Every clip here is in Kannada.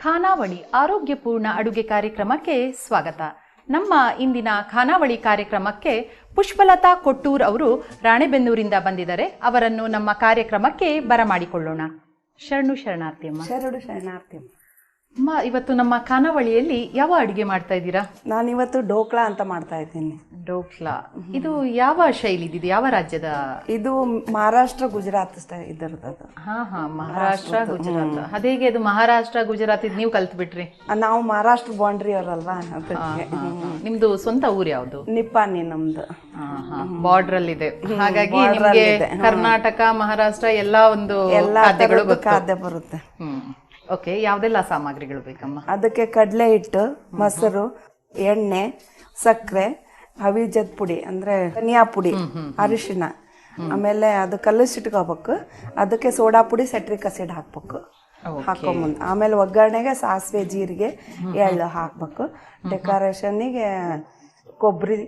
ಖಾನಾವಳಿ ಆರೋಗ್ಯಪೂರ್ಣ ಅಡುಗೆ ಕಾರ್ಯಕ್ರಮಕ್ಕೆ ಸ್ವಾಗತ. ನಮ್ಮ ಇಂದಿನ ಖಾನಾವಳಿ ಕಾರ್ಯಕ್ರಮಕ್ಕೆ ಪುಷ್ಪಲತಾ ಕೊಟ್ಟೂರ್ ಅವರು ರಾಣೆಬೆನ್ನೂರಿಂದ ಬಂದಿದ್ದಾರೆ. ಅವರನ್ನು ನಮ್ಮ ಕಾರ್ಯಕ್ರಮಕ್ಕೆ ಬರಮಾಡಿಕೊಳ್ಳೋಣ. ಶರಣು ಶರಣಾರ್ಥಿ ಅಮ್ಮ. ಶರಣು ಶರಣಾರ್ಥಿ ಅಮ್ಮ, ಇವತ್ತು ನಮ್ಮ ಖಾನಾವಳಿಯಲ್ಲಿ ಯಾವ ಅಡುಗೆ ಮಾಡ್ತಾ ಇದ್ದೀರಾ? ನಾನಿವತ್ತು ಡೋಕ್ಲಾ ಅಂತ ಮಾಡ್ತಾ ಇದ್ದೀನಿ. ಡೋಕ್ಲಾ ಇದು ಯಾವ ಶೈಲಿ ಇದೆ? ಯಾವ ರಾಜ್ಯದ? ಇದು ಮಹಾರಾಷ್ಟ್ರ ಗುಜರಾತ್ ಇದರದ್ದು. ಹಾ, ಮಹಾರಾಷ್ಟ್ರ ಗುಜರಾತ್. ಅದೇಗೆ ಅದು ಮಹಾರಾಷ್ಟ್ರ ಗುಜರಾತ್ ಇದು ನೀವು ಕಲ್ತು ಬಿಟ್ರಿ? ನಾವು ಮಹಾರಾಷ್ಟ್ರ ಬೌಂಡ್ರಿ ಅವರಲ್ವಾ, ಅದಕ್ಕೆ. ನಿಮ್ದು ಸ್ವಂತ ಊರು ಯಾವುದು? ನಿಪ್ಪಾನಿ ನಮ್ದು. ಬಾರ್ಡರ್ ಅಲ್ಲಿ ಇದೆ, ಹಾಗಾಗಿ ನಿಮ್ಗೆ ಕರ್ನಾಟಕ ಮಹಾರಾಷ್ಟ್ರ ಎಲ್ಲ ಒಂದು ಖಾದ್ಯ ಬರುತ್ತೆ. ಓಕೆ, ಯಾವ್ದೆಲ್ಲ ಸಾಮಗ್ರಿಗಳು ಬೇಕಮ್ಮ? ಅದಕ್ಕೆ ಕಡಲೆ ಹಿಟ್ಟು, ಮೊಸರು, ಎಣ್ಣೆ, ಸಕ್ಕರೆ, ಹವಿಜದ ಪುಡಿ ಅಂದ್ರೆ ಧನಿಯಾ ಪುಡಿ, ಅರಿಶಿನ, ಆಮೇಲೆ ಅದು ಕಲಸಿಟ್ಕೋಬೇಕು. ಅದಕ್ಕೆ ಸೋಡಾ ಪುಡಿ, ಸೆಟ್ರಿಕ್ ಆಸಿಡ್ ಹಾಕ್ಬೇಕು. ಹಾಕೊಂಬಂದು ಆಮೇಲೆ ಒಗ್ಗರಣೆಗೆ ಸಾಸಿವೆ, ಜೀರಿಗೆ, ಎಳ್ಳು ಹಾಕ್ಬೇಕು. ಡೆಕೋರೇಷನ್ನಿಗೆ ಕೊಬ್ಬರಿ,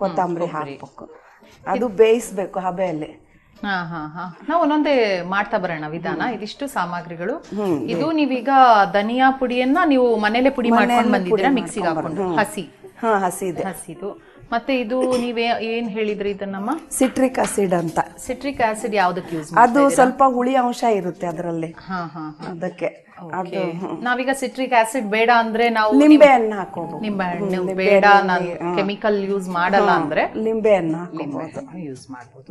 ಕೊತ್ತಂಬರಿ ಹಾಕ್ಬೇಕು. ಅದು ಬೇಯಿಸ್ಬೇಕು ಹಬೆಯಲ್ಲಿ. ನಾವು ಒಂದೊಂದೇ ಮಾಡ್ತಾ ಬರೋಣ ವಿಧಾನ. ಇದಿಷ್ಟು ಸಾಮಗ್ರಿಗಳು. ಇದು ನೀವೀಗ ಧನಿಯಾ ಪುಡಿಯನ್ನ ನೀವು ಮನೇಲೆ ಪುಡಿ ಮಾಡ್ಕೊಂಡು ಬಂದಿದ್ದೀರಾ, ಮಿಕ್ಸಿಗೆ ಹಾಕೊಂಡು? ಹಸಿದು. ಮತ್ತೆ ಇದು ನೀವೇ ಏನ್ ಹೇಳಿದ್ರಿ ಇದನ್ನಮ್ಮ? ಸಿಟ್ರಿಕ್ ಆಸಿಡ್ ಅಂತ. ಸಿಟ್ರಿಕ್ ಆಸಿಡ್ ಯಾವ್ದಕ್ಕೆ ಯೂಸ್? ಅದು ಸ್ವಲ್ಪ ಹುಳಿ ಅಂಶ ಇರುತ್ತೆ ಅದರಲ್ಲಿ, ಅದಕ್ಕೆ. ನಾವೀಗ ಸಿಟ್ರಿಕ್ ಆಸಿಡ್ ಬೇಡ ಅಂದ್ರೆ ನಾವು ನಿಂಬೆ ಹಣ್ಣು ಹಾಕೋಬಹುದು. ನಿಂಬೆ ಹಣ್ಣು ಬೇಡ, ನಾನು ಕೆಮಿಕಲ್ ಯೂಸ್ ಮಾಡಲ್ಲ ಅಂದ್ರೆ ಲಿಂಬೆ ಹಣ್ಣು ಯೂಸ್ ಮಾಡಬಹುದು.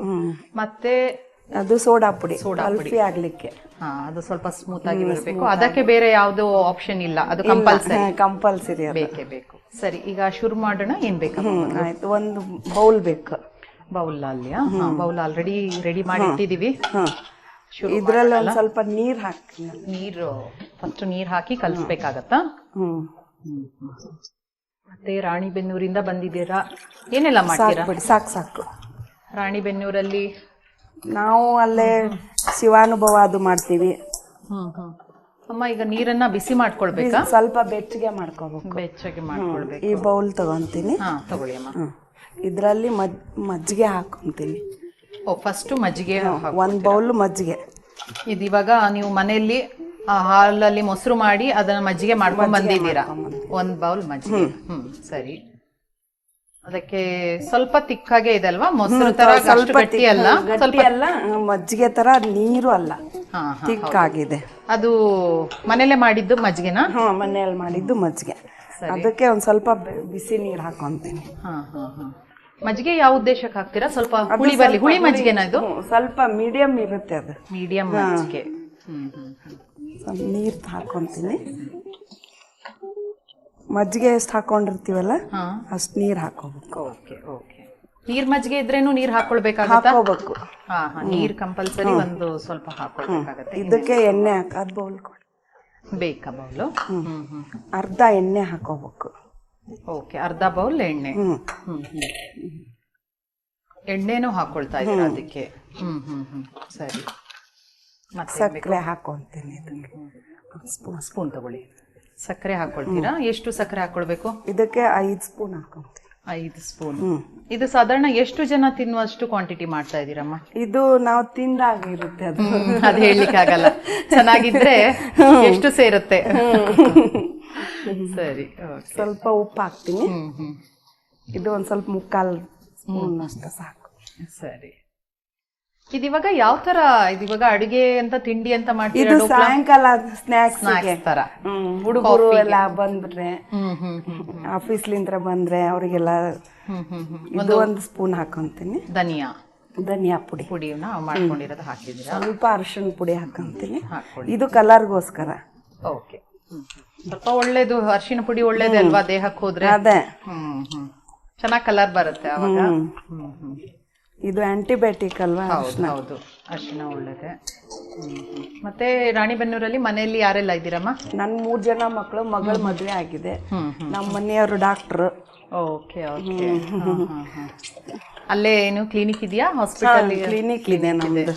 ಮತ್ತೆ ಅದು ಸೋಡಾ ಪುಡಿ ಆಗ್ಲಿಕ್ಕೆ. ಅದು ಸ್ವಲ್ಪ ಸ್ಮೂತ್ ಆಗಿ ಬರಬೇಕು. ಅದಕ್ಕೆ ಬೇರೆ ಯಾವ್ದು ಆಪ್ಷನ್ ಇಲ್ಲ, ಅದು ಕಂಪಲ್ಸರಿ ಬೇಕೇ ಬೇಕು. ಸರಿ, ಈಗ ಶುರು ಮಾಡೋಣ. ಏನ್ ಬೇಕು? ಆಯ್ತು, ಒಂದು ಬೌಲ್ ಬೇಕು. ಬೌಲ್ ಅಲ್ಲಿ ಬೌಲ್ ಆಲ್ರೆಡಿ ರೆಡಿ ಮಾಡಿ ಇಟ್ಟಿದೀವಿ. ಇದ್ರಲ್ಲಿ ಒಂದ್ ಸ್ವಲ್ಪ ನೀರ್ ಹಾಕಿ, ಫಸ್ಟ್ ನೀರ್ ಹಾಕಿ ಕಲಿಸ್ಬೇಕಾಗತ್ತಾ? ಮತ್ತೆ ರಾಣಿಬೆನ್ನೂರಿಂದ ಬಂದಿದ್ದೀರಾ, ಏನೆಲ್ಲ ಮಾಡ್ತೀರಾ? ಸಾಕು. ರಾಣಿಬೆನ್ನೂರಲ್ಲಿ ನಾವು ಅಲ್ಲೇ ಶಿವಾನುಭವ ಅದು ಮಾಡ್ತೀವಿ. ಅಮ್ಮ, ಈಗ ನೀರನ್ನ ಬಿಸಿ ಮಾಡ್ಕೊಳ್ಬೇಕಾ? ಸ್ವಲ್ಪ ಬೆಚ್ಚಗೆ ಮಾಡ್ಕೊಳ್ಬೇಕು. ಈ ಬೌಲ್ ತಗೊಂತೀನಿ. ತಗೊಳ್ಳಿ ಅಮ್ಮ. ಇದ್ರಲ್ಲಿ ಮಜ್ಜಿಗೆ ಹಾಕೊಂತೀನಿ. ಫಸ್ಟ್ ಮಜ್ಜಿಗೆ, ಒಂದ್ ಬೌಲ್ ಮಜ್ಜಿಗೆ. ಇದು ಇವಾಗ ನೀವು ಮನೆಯಲ್ಲಿ ಹಾಲಲ್ಲಿ ಮೊಸರು ಮಾಡಿ ಅದನ್ನ ಮಜ್ಜಿಗೆ ಮಾಡ್ಕೊಂಡ್ ಬಂದಿದ್ದೀರಾ. ಒಂದ್ ಬೌಲ್ ಮಜ್ಜಿಗೆ. ಸರಿ. ಅದಕ್ಕೆ ಸ್ವಲ್ಪ ತಿಕ್ಕಾಗೆ ಇದೆ ಅಲ್ವಾ? ಮೊಸರು ತರ ಗಟ್ಟಿ ಅಲ್ಲ, ಮಜ್ಜಿಗೆ ತರ ನೀರು ಅಲ್ಲ, ತಿಕ್ಕಾಗಿದೆ. ಅದು ಮನೇಲೆ ಮಾಡಿದ್ದು ಮಜ್ಜಿಗೆನಾ? ಮನೆಯಲ್ಲಿ ಮಾಡಿದ್ದು ಮಜ್ಜಿಗೆ. ಅದಕ್ಕೆ ಒಂದ್ ಸ್ವಲ್ಪ ಬಿಸಿ ನೀರು ಹಾಕೊಂತೀನಿ. ಮಜ್ಜಿಗೆ ಯಾವ ಉದ್ದೇಶಕ್ಕೆ ಹಾಕ್ತೀರಾ? ಸ್ವಲ್ಪ ಹುಳಿ ಬರ್ಲಿ. ಹುಳಿ ಮಜ್ಜಿಗೆನಾ ಇದು? ಸ್ವಲ್ಪ ಮೀಡಿಯಂ ಇರುತ್ತೆ ಅದು. ಮೀಡಿಯಂ ಮಜ್ಜಿಗೆ. ಸ್ವಲ್ಪ ನೀರು ಹಾಕೊಂತೀನಿ. ಮಜ್ಜಿಗೆ ಎಷ್ಟು ಹಾಕೊಂಡಿರ್ತೀವಲ್ಲ ಅಷ್ಟು ನೀರು ಹಾಕೋಬೇಕು. ನೀರ್ ಮಜ್ಜಿಗೆ ಇದ್ರೇನು ನೀರ್ ಹಾಕೊಳ್ಬೇಕಾಗತ್ತಾ? ಹಾಕೋಬೇಕು. ನೀರ್ ಕಂಪಲ್ಸರಿ ಒಂದು ಸ್ವಲ್ಪ ಹಾಕೊಳ್ಬೇಕಾಗತ್ತೆ. ಇದಕ್ಕೆ ಎಣ್ಣೆ ಹಾಕೋದು ಬೌಲ್ ಬೇಕಾ? ಬೌಲು ಅರ್ಧ ಎಣ್ಣೆ ಹಾಕೋಬೇಕು. ಓಕೆ, ಅರ್ಧ ಬೌಲ್ ಎಣ್ಣೆ. ಎಣ್ಣೆನೂ ಹಾಕೊಳ್ತಾ ಇದ್ದೀರಾ ಅದಕ್ಕೆ? ಸರಿ. ಸಕ್ಕರೆ ಹಾಕೊಂತೀನಿ. ಸ್ಪೂನ್ ತಗೊಳ್ಳಿ. ಸಕ್ಕರೆ ಹಾಕೊಳ್ತೀರಾ? ಎಷ್ಟು ಸಕ್ಕರೆ ಹಾಕೊಳ್ಬೇಕು? ಇದಕ್ಕೆ 5 ಸ್ಪೂನ್ ಹಾಕೊಂತೀನಿ. 5 ಸ್ಪೂನ್. ಇದು ಸಾಧಾರಣ ಎಷ್ಟು ಜನ ತಿನ್ನುವಷ್ಟು ಕ್ವಾಂಟಿಟಿ ಮಾಡ್ತಾ ಇದ್ದೀರಮ್ಮ? ಇದು ನಾವು ತಿಂದಾಗ ಇರುತ್ತೆ ಅದು. ಅದು ಹೇಳಲಿಕ್ಕೆ ಆಗಲ್ಲ. ಚೆನ್ನಾಗಿದ್ರೆ ಎಷ್ಟು ಸೇರುತ್ತೆ. ಸರಿ. ಸ್ವಲ್ಪ ಉಪ್ಪು ಹಾಕ್ತೀನಿ. ಇದು ಒಂದ್ ಸ್ವಲ್ಪ 3/4 ಸ್ಪೂನ್ ಅಷ್ಟು ಸಾಕು. ಸರಿ. ಇದಿವಾಗ ಯಾವ ತರ? ಇದಿವಾಗ ಅಡುಗೆ ಅಂತ, ತಿಂಡಿ ಅಂತ ಮಾಡ್ತೀರಾ? ಇದು ಸಾಯಂಕಾಲ ಸ್ನಾಕ್ಸ್ ತರ. ಹುಡುಗರು ಎಲ್ಲ ಬಂದ್ರೆ, ಆಫೀಸ್ಲಿಂದ ಬಂದ್ರೆ ಅವರಿಗೆಲ್ಲ ಇದು 1 ಸ್ಪೂನ್ ಹಾಕೊಂತೀನಿ. ಧನಿಯಾ ಪುಡಿನ ಮಾಡ್ಕೊಂಡಿರೋದು ಹಾಕಿದ್ದೀರಾ? ಸ್ವಲ್ಪ ಅರಿಶಿನ ಪುಡಿ ಹಾಕೊಂತೀನಿ. ಇದು ಕಲರ್ಗೋಸ್ಕರ. ಓಕೆ. ಸ್ವಲ್ಪ ಒಳ್ಳೇದು, ಅರಿಶಿನ ಪುಡಿ ಒಳ್ಳೇದೇ ಅಲ್ವಾ ದೇಹಕ್ಕೆ ಹೋದ್ರೆ? ಅದೇ. ಚೆನ್ನಾಗಿ ಕಲರ್ ಬರುತ್ತೆ ಅವಾಗ. ಇದು ಆಂಟಿಬಯೋಟಿಕ್ ಅಲ್ವಾ? ಹೌದು, ಅರಿಶಿನ ಒಳ್ಳೇದೆ. ಮತ್ತೆ ರಾಣಿಬೆನ್ನೂರಲ್ಲಿ ಮನೆಯಲ್ಲಿ ಯಾರೆಲ್ಲ ಇದ್ದೀರಮ್ಮ? ನನ್ 3 ಜನ ಮಕ್ಕಳು. ಮಗಳ ಮದುವೆ ಆಗಿದೆ. ನಮ್ಮ ಮನೆಯವರು ಡಾಕ್ಟರ್. ಓಕೆ. ಅಲ್ಲೇ ಏನು ಕ್ಲಿನಿಕ್ ಇದೆಯಾ? ಹಾಸ್ಪಿಟಲ್? ಕ್ಲಿನಿಕ್ ಇದೆ ನಮ್ದು.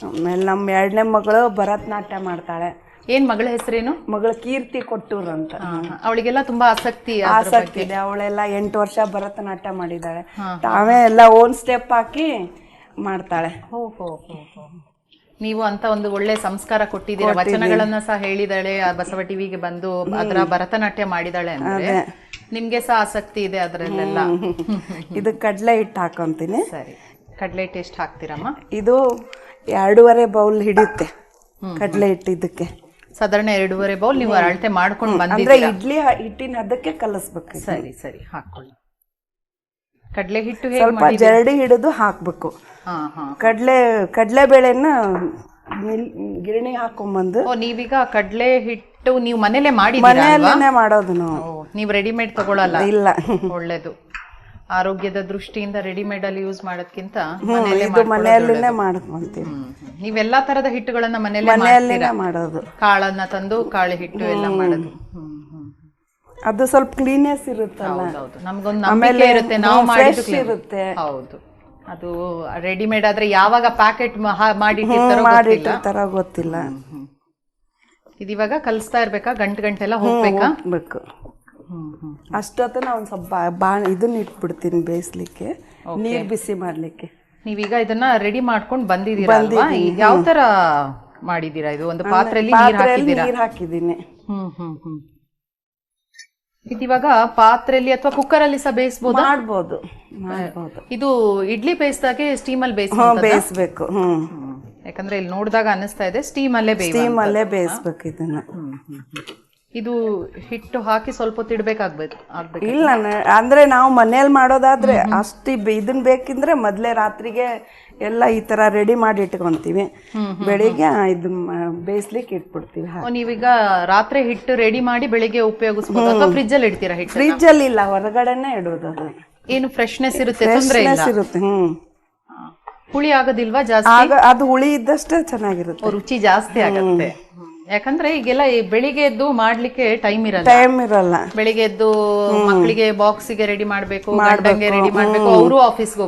ಆಮೇಲೆ ನಮ್ಮ 2ನೇ ಮಗಳು ಭರತನಾಟ್ಯ ಮಾಡ್ತಾಳೆ. ಏನ್ ಮಗಳ ಹೆಸರೇನು? ಮಗಳ ಕೀರ್ತಿ ಕೊಟ್ಟೂರ್ ಅಂತ. ಅವಳಿಗೆಲ್ಲ ತುಂಬಾ ಆಸಕ್ತಿ ಇದೆ. ಅವಳೆಲ್ಲ 8 ವರ್ಷ ಭರತನಾಟ್ಯ ಮಾಡಿದ್ದಾಳೆ. ತಾವೇ ಎಲ್ಲ ಓನ್ ಸ್ಟೆಪ್ ಹಾಕಿ ಮಾಡ್ತಾಳೆ. ನೀವು ಅಂತ ಒಂದು ಒಳ್ಳೆ ಸಂಸ್ಕಾರ ಕೊಟ್ಟಿದ್ದೀರಾ, ವಚನಗಳನ್ನ ಸಹ ಹೇಳಿದಾಳೆ, ಆ ಬಸವ ಟಿವಿಗೆ ಬಂದು ಅದರ ಭರತನಾಟ್ಯ ಮಾಡಿದಾಳೆ ಅಂದ್ರೆ ನಿಮ್ಗೆ ಸಹ ಆಸಕ್ತಿ ಇದೆ ಅದರಲ್ಲೆಲ್ಲ. ಇದು ಕಡಲೆ ಹಿಟ್ಟು ಹಾಕೊಂತೀನಿ. ಸರಿ, ಕಡಲೆ ಹಿಟ್ಟು ಎಷ್ಟು ಹಾಕ್ತೀರಮ್ಮ? ಇದು 2.5 ಬೌಲ್ ಹಿಡಿಯುತ್ತೆ ಕಡಲೆ ಹಿಟ್ಟು. ಇದಕ್ಕೆ ಸಾಧಾರಣ 2.5 ಬೌಲ್ ನೀವು ಅಳತೆ ಮಾಡ್ಕೊಂಡು ಅಂದ್ರೆ ಬಂದಿದ್ದೀರಾ. ಇಡ್ಲಿ ಹಿಟ್ಟಿನ ಅದಕ್ಕೆ ಕಲಸ್ಬೇಕು. ಸರಿ ಸರಿ, ಹಾಕೊಳ್ಳಿ. ಕಡಲೆ ಹಿಟ್ಟು ಸ್ವಲ್ಪ ಜರಡಿ ಹಿಡಿದು ಹಾಕ್ಬೇಕು. ಕಡಲೆ ಬೇಳೆನ ಗಿರಣಿ ಹಾಕೊಂಡ್ಬಂದು. ನೀವೀಗ ಕಡಲೆ ಹಿಟ್ಟು ನೀವು ಮನೇಲೆ ಮಾಡಿದ್ದೀರಾ? ಮನೆಯಲ್ಲೇ ಮಾಡೋದು ನಾವು. ನೀವು ರೆಡಿಮೇಡ್ ತಗೊಳಲ್ಲ? ಇಲ್ಲ. ಒಳ್ಳೇದು. ಆರೋಗ್ಯದ ದೃಷ್ಟಿಯಿಂದ ರೆಡಿಮೇಡ್ ಅಲ್ಲಿ ಯೂಸ್ ಮಾಡೋದ್ಕಿಂತ ಮನೆಯಲ್ಲೇ ಮಾಡ್ಕೊಂತೀವಿ. ನೀವೆಲ್ಲಾ ತರದ ಹಿಟ್ಟುಗಳನ್ನ ಮನೆಯಲ್ಲೇ ಮಾಡೋದು. ಕಾಳನ್ನ ತಂದು ಕಾಳು ಹಿಟ್ಟು ಎಲ್ಲ ಮಾಡೋದು. ಅದು ಸ್ವಲ್ಪ ಕ್ಲೀನೆಸ್ ಇರುತ್ತಲ್ಲ. ನಮ್ಗೊಂದು ನಂಬಿಕೆ ಇರುತ್ತೆ, ನಾವು ಮಾಡಿದ್ದು ಇರುತ್ತೆ. ಹೌದು. ಅದು ರೆಡಿಮೇಡ್ ಆದ್ರೆ ಯಾವಾಗ ಪ್ಯಾಕೆಟ್ ಮಾಡಿಟ್ಟಿರ್ತಾರೋ ಗೊತ್ತಿಲ್ಲ. ಇದಿವಾಗ ಕಲಿಸ್ತಾ ಇರ್ಬೇಕಾ? ಗಂಟೆಲ್ಲ ಹೋಗ್ಬೇಕು. ಅಷ್ಟೊತ್ತ ಒಂದ್ ಸ್ವಲ್ಪ ಇದನ್ನ ಇಟ್ಬಿಡ್ತೀನಿ ಬೇಯಿಸ್ಲಿಕ್ಕೆ, ನೀರ್ ಬಿಸಿ ಮಾಡ್ಲಿಕ್ಕೆ. ನೀವೀಗ ಇದನ್ನ ರೆಡಿ ಮಾಡ್ಕೊಂಡು ಬಂದಿದ್ದೀರಾ ಅಲ್ವಾ? ಯಾವ ತರ ಮಾಡಿದೀರಾ? ಇದು ಒಂದು ಪಾತ್ರೆಯಲ್ಲಿ ನೀರ್ ಹಾಕಿದ್ದೀನಿ. ಇದಿವಾಗ ಪಾತ್ರೆಯಲ್ಲಿ ಅಥವಾ ಕುಕ್ಕರ್ ಅಲ್ಲಿ ಸಹ ಬೇಯಿಸಬಹುದು? ಮಾಡ್ಬೋದು. ಇದು ಇಡ್ಲಿ ಬೇಯಿಸಿದಾಗೆ ಸ್ಟೀಮ್ ಅಲ್ಲಿ ಬೇಯಿಸ್ಬೇಕು. ಯಾಕಂದ್ರೆ ಇಲ್ಲಿ ನೋಡಿದಾಗ ಅನಿಸ್ತಾ ಇದೆ ಸ್ಟೀಮ್ ಅಲ್ಲೇ ಬೇಯಿಸ್ಬೇಕು ಇದನ್ನ. ಇದು ಹಿಟ್ಟು ಹಾಕಿ ಸ್ವಲ್ಪ ಹೊತ್ತು ಇಡ್ಬೇಕಾಗ್ಬೇಕು? ಇಲ್ಲ, ಅಂದ್ರೆ ನಾವು ಮನೇಲಿ ಮಾಡೋದಾದ್ರೆ ಅಷ್ಟು ಇದನ್ ಬೇಕಿದ್ರೆ ಮೊದ್ಲೇ ರಾತ್ರಿಗೆ ಎಲ್ಲ ಈ ತರ ರೆಡಿ ಮಾಡಿ ಇಟ್ಕೊಂತೀವಿ. ಬೆಳಿಗ್ಗೆ ಇದು ಬೇಯಿಸ್ಲಿಕ್ಕೆ ಇಟ್ಬಿಡ್ತೀವಿ. ನೀವೀಗ ರಾತ್ರಿ ಹಿಟ್ಟು ರೆಡಿ ಮಾಡಿ ಬೆಳಿಗ್ಗೆ ಉಪಯೋಗಿಸಬಹುದು ಅಥವಾ ಫ್ರಿಜ್ ಅಲ್ಲಿ ಇಡ್ತೀರಾ ಹಿಟ್ಟು? ಫ್ರಿಜ್ ಅಲ್ಲಿ ಇಲ್ಲ, ಹೊರಗಡೆನೆ ಇಡೋದು. ಅದು ಏನು ಫ್ರೆಶ್ನೆಸ್ ಇರುತ್ತೆ, ತೊಂದ್ರೆ ಇರುತ್ತೆ. ಹುಳಿ ಆಗೋದಿಲ್ವಾ ಜಾಸ್ತಿ? ಅದು ಹುಳಿ ಇದ್ದಷ್ಟೇ ಚೆನ್ನಾಗಿರುತ್ತೆ, ರುಚಿ ಜಾಸ್ತಿ ಆಗುತ್ತೆ. ಯಾಕಂದ್ರೆ ಈಗೆಲ್ಲ ಬೆಳಿಗ್ಗೆ ಎದ್ದು ಮಾಡ್ಲಿಕ್ಕೆ ಟೈಮ್ ಇರಲ್ಲ. ಬೆಳಿಗ್ಗೆ ಎದ್ದು ಮಕ್ಕಳಿಗೆ ಬಾಕ್ಸಿಗೆ ರೆಡಿ ಮಾಡ್ಬೇಕು, ಗಂಡಂಗೆ ರೆಡಿ ಮಾಡ್ಬೇಕು, ಅವರು ಆಫೀಸಿಗೆ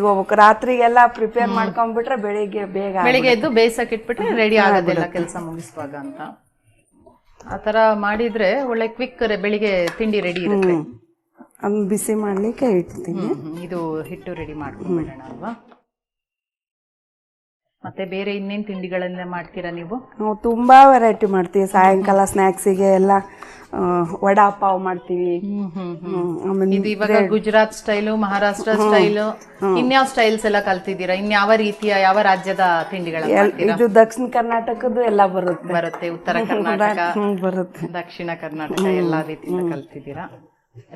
ಹೋಗ್ಬೇಕು. ರಾತ್ರಿಗೆಲ್ಲ ಪ್ರಿಪೇರ್ ಮಾಡ್ಕೊಂಡ್ಬಿಟ್ರೆ ಬೆಳಿಗ್ಗೆ ಎದ್ದು ಬೇಯಿಸಕ್ ಇಟ್ಬಿಟ್ರೆ ರೆಡಿ ಆಗೋದಿಲ್ಲ ಕೆಲಸ ಮುಗಿಸುವಾಗ ಅಂತ. ಆತರ ಮಾಡಿದ್ರೆ ಒಳ್ಳೆ ಕ್ವಿಕ್ ಬೆಳಿಗ್ಗೆ ತಿಂಡಿ ರೆಡಿ ಇರುತ್ತೆ. ಬಿಸಿ ಮಾಡ್ಲಿಕ್ಕೆ ಇಡ್ತೀನಿ. ಇದು ಹಿಟ್ಟು ರೆಡಿ ಮಾಡ್ಕೊಂಡ್ಬಿಡೋಣ ಅಲ್ವಾ? ಮತ್ತೆ ಬೇರೆ ಇನ್ನೇನ್ ತಿಂಡಿಗಳನ್ನ ಮಾಡ್ತೀರಾ ನೀವು? ನಾವು ತುಂಬಾ ವೆರೈಟಿ ಮಾಡ್ತೀವಿ. ಸಾಯಂಕಾಲ ಸ್ನಾಕ್ಸಿಗೆ ಎಲ್ಲ ವಡಾ ಪಾವ್ ಮಾಡ್ತೀವಿ. ಇದು ಇವಾಗ ಗುಜರಾತ್ ಸ್ಟೈಲು, ಮಹಾರಾಷ್ಟ್ರ ಸ್ಟೈಲು, ಇನ್ಯಾವ ಸ್ಟೈಲ್ಸ್ ಎಲ್ಲ ಕಲ್ತಿದ್ದೀರಾ? ಇನ್ಯಾವ ರೀತಿಯ, ಯಾವ ರಾಜ್ಯದ ತಿಂಡಿಗಳನ್ನ? ಇದು ದಕ್ಷಿಣ ಕರ್ನಾಟಕದ್ದು ಎಲ್ಲ ಬರುತ್ತೆ. ಉತ್ತರ ಕರ್ನಾಟಕ ಬರುತ್ತೆ, ದಕ್ಷಿಣ ಕರ್ನಾಟಕ ಎಲ್ಲಾ ರೀತಿಯಿಂದ ಕಲ್ತಿದ್ದೀರಾ.